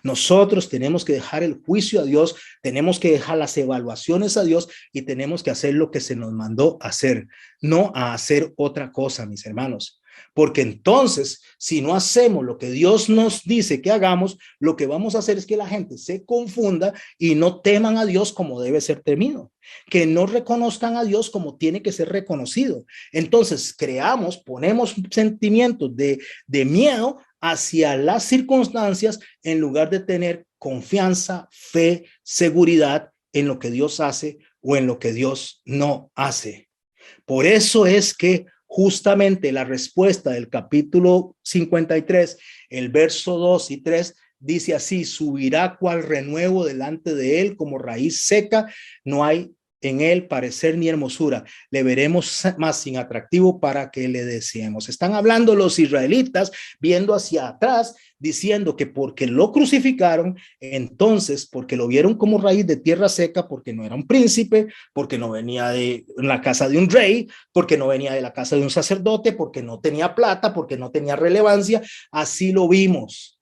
Nosotros tenemos que dejar el juicio a Dios, tenemos que dejar las evaluaciones a Dios y tenemos que hacer lo que se nos mandó hacer, no a hacer otra cosa, mis hermanos. Porque entonces, si no hacemos lo que Dios nos dice que hagamos, lo que vamos a hacer es que la gente se confunda y no teman a Dios como debe ser temido, que no reconozcan a Dios como tiene que ser reconocido. Entonces, ponemos sentimientos de miedo hacia las circunstancias en lugar de tener confianza, fe, seguridad en lo que Dios hace o en lo que Dios no hace. Por eso es que justamente la respuesta del capítulo 53, el verso 2 y 3, dice así, subirá cual renuevo delante de él como raíz seca, no hay en él parecer ni hermosura, le veremos más sin atractivo para que le deseemos. Están hablando los israelitas viendo hacia atrás, diciendo que porque lo crucificaron, entonces porque lo vieron como raíz de tierra seca, porque no era un príncipe, porque no venía de la casa de un rey, porque no venía de la casa de un sacerdote, porque no tenía plata, porque no tenía relevancia, así lo vimos,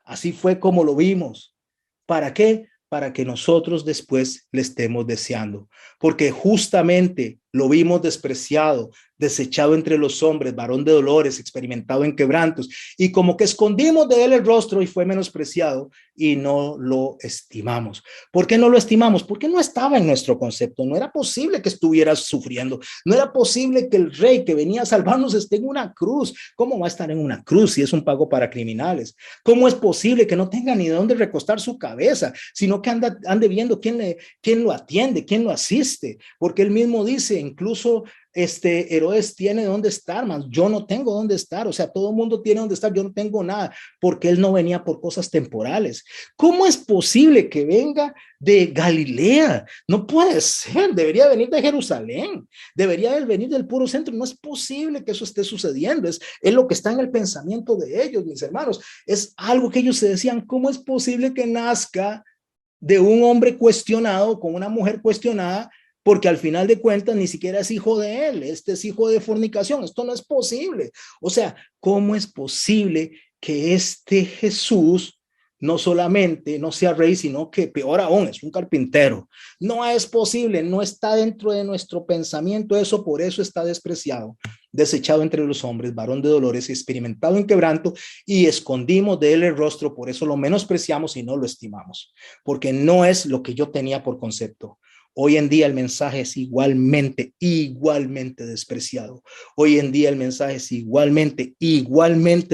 así fue como lo vimos. ¿Para qué? Para que nosotros después le estemos deseando, porque justamente lo vimos despreciado, desechado entre los hombres, varón de dolores, experimentado en quebrantos, y como que escondimos de él el rostro y fue menospreciado y no lo estimamos. ¿Por qué no lo estimamos? Porque no estaba en nuestro concepto, no era posible que estuviera sufriendo, no era posible que el rey que venía a salvarnos esté en una cruz. ¿Cómo va a estar en una cruz si es un pago para criminales? ¿Cómo es posible que no tenga ni de dónde recostar su cabeza, sino que ande viendo quién lo atiende, quién lo asiste? Porque él mismo dice, incluso Herodes tiene dónde estar, más yo no tengo dónde estar, o sea, todo el mundo tiene dónde estar, yo no tengo nada, porque él no venía por cosas temporales. ¿Cómo es posible que venga de Galilea? No puede ser, debería venir de Jerusalén, debería venir del puro centro, no es posible que eso esté sucediendo, es lo que está en el pensamiento de ellos, mis hermanos, es algo que ellos se decían, ¿cómo es posible que nazca de un hombre cuestionado con una mujer cuestionada? Porque al final de cuentas ni siquiera es hijo de él, este es hijo de fornicación, esto no es posible. O sea, ¿cómo es posible que este Jesús no solamente no sea rey, sino que peor aún es un carpintero? No es posible, no está dentro de nuestro pensamiento eso, por eso está despreciado, desechado entre los hombres, varón de dolores, experimentado en quebranto, y escondimos de él el rostro, por eso lo menospreciamos y no lo estimamos, porque no es lo que yo tenía por concepto. Hoy en día el mensaje es igualmente despreciado. Hoy en día el mensaje es igualmente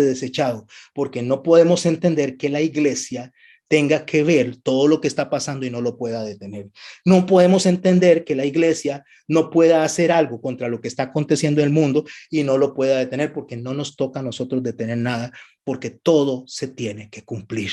desechado, porque no podemos entender que la iglesia tenga que ver todo lo que está pasando y no lo pueda detener. No podemos entender que la iglesia no pueda hacer algo contra lo que está aconteciendo en el mundo y no lo pueda detener, porque no nos toca a nosotros detener nada, porque todo se tiene que cumplir.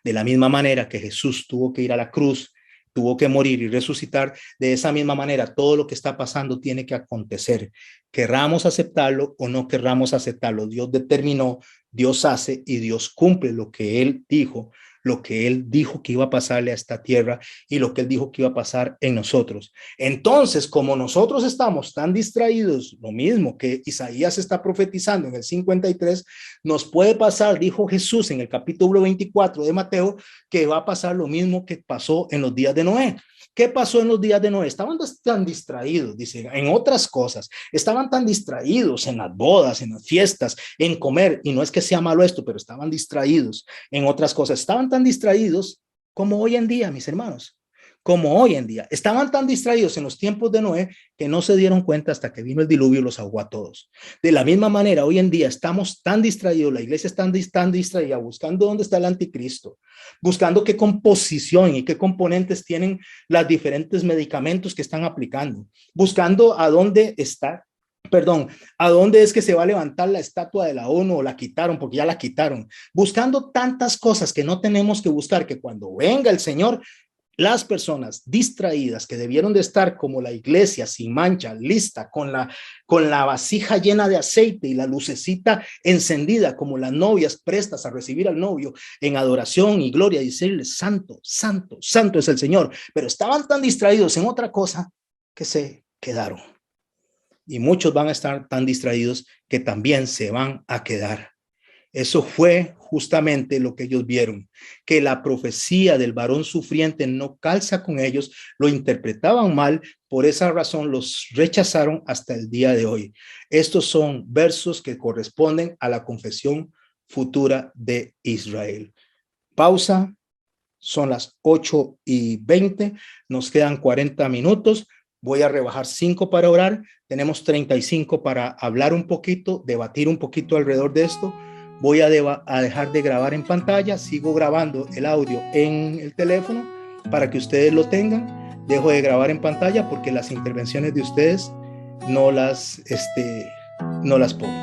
De la misma manera que Jesús tuvo que ir a la cruz tuvo que morir y resucitar. De esa misma manera, todo lo que está pasando tiene que acontecer. Querramos aceptarlo o no querramos aceptarlo. Dios determinó, Dios hace y Dios cumple lo que Él dijo, lo que Él dijo que iba a pasarle a esta tierra y lo que Él dijo que iba a pasar en nosotros. Entonces, como nosotros estamos tan distraídos, lo mismo que Isaías está profetizando en el 53, nos puede pasar, dijo Jesús en el capítulo 24 de Mateo, que va a pasar lo mismo que pasó en los días de Noé. ¿Qué pasó en los días de Noé? Estaban tan distraídos, dice, en otras cosas. Estaban tan distraídos en las bodas, en las fiestas, en comer. Y no es que sea malo esto, pero estaban distraídos en otras cosas. Estaban tan distraídos como hoy en día, mis hermanos. Como hoy en día. Estaban tan distraídos en los tiempos de Noé que no se dieron cuenta hasta que vino el diluvio y los ahogó a todos. De la misma manera, hoy en día estamos tan distraídos, la iglesia está tan distraída, buscando dónde está el anticristo, buscando qué composición y qué componentes tienen los diferentes medicamentos que están aplicando, buscando a dónde está, ¿a dónde es que se va a levantar la estatua de la ONU o la quitaron? Porque ya la quitaron. Buscando tantas cosas que no tenemos que buscar, que cuando venga el Señor, las personas distraídas que debieron de estar como la iglesia sin mancha, lista, con la vasija llena de aceite y la lucecita encendida, como las novias prestas a recibir al novio en adoración y gloria, y decirle santo, santo, santo es el Señor, pero estaban tan distraídos en otra cosa que se quedaron. Y muchos van a estar tan distraídos que también se van a quedar. Eso fue justamente lo que ellos vieron, que la profecía del varón sufriente no calza con ellos, lo interpretaban mal, por esa razón los rechazaron hasta el día de hoy. Estos son versos que corresponden a la confesión futura de Israel. Pausa, son las 8:20, nos quedan 40 minutos. Voy a rebajar 5 para orar, tenemos 35 para hablar un poquito, debatir un poquito alrededor de esto. Voy a dejar de grabar en pantalla, sigo grabando el audio en el teléfono para que ustedes lo tengan. Dejo de grabar en pantalla porque las intervenciones de ustedes no las pongo.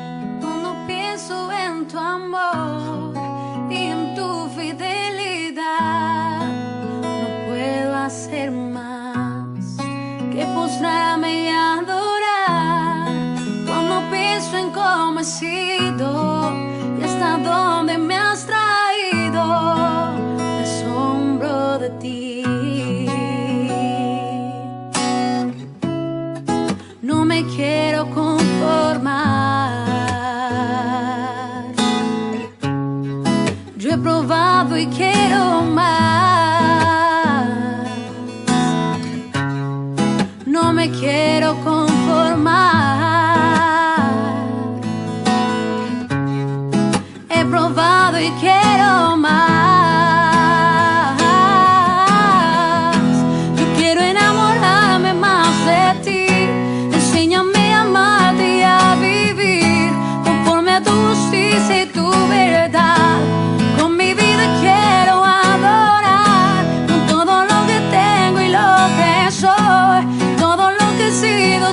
Cuando pienso en tu amor y en tu fidelidad, no puedo hacer más que postrarme y adorar. Cuando pienso en cómo he sido y hasta dónde me has traído, me asombro de ti. No me quiero conformar. Yo he probado y quiero más. No me quiero conformar. He probado y quiero más. Yo quiero enamorarme más de ti. Enséñame a amarte y a vivir conforme a tu justicia y tu verdad. Con mi vida quiero adorar, con todo lo que tengo y lo que soy, todo lo que he sido,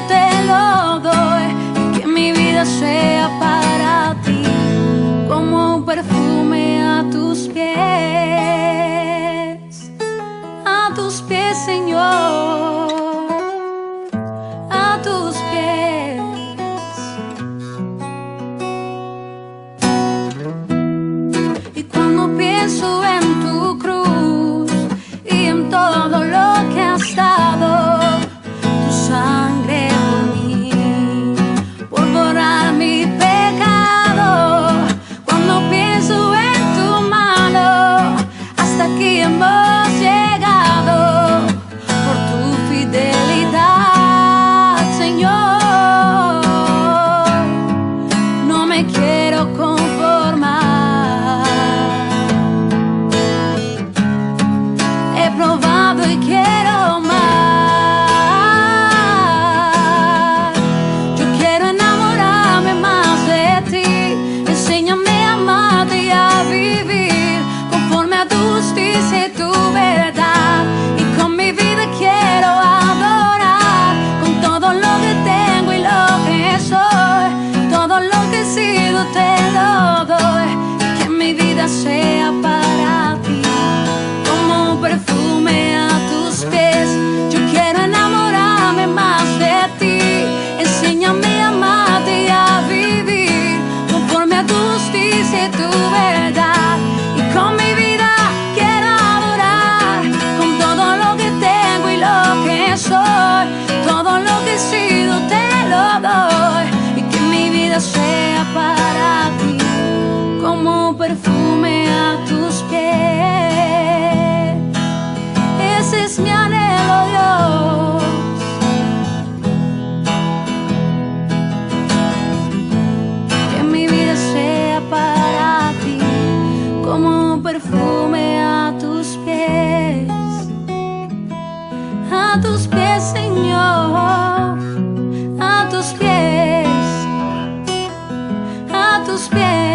tus pies, Señor, a tus pies, a tus pies.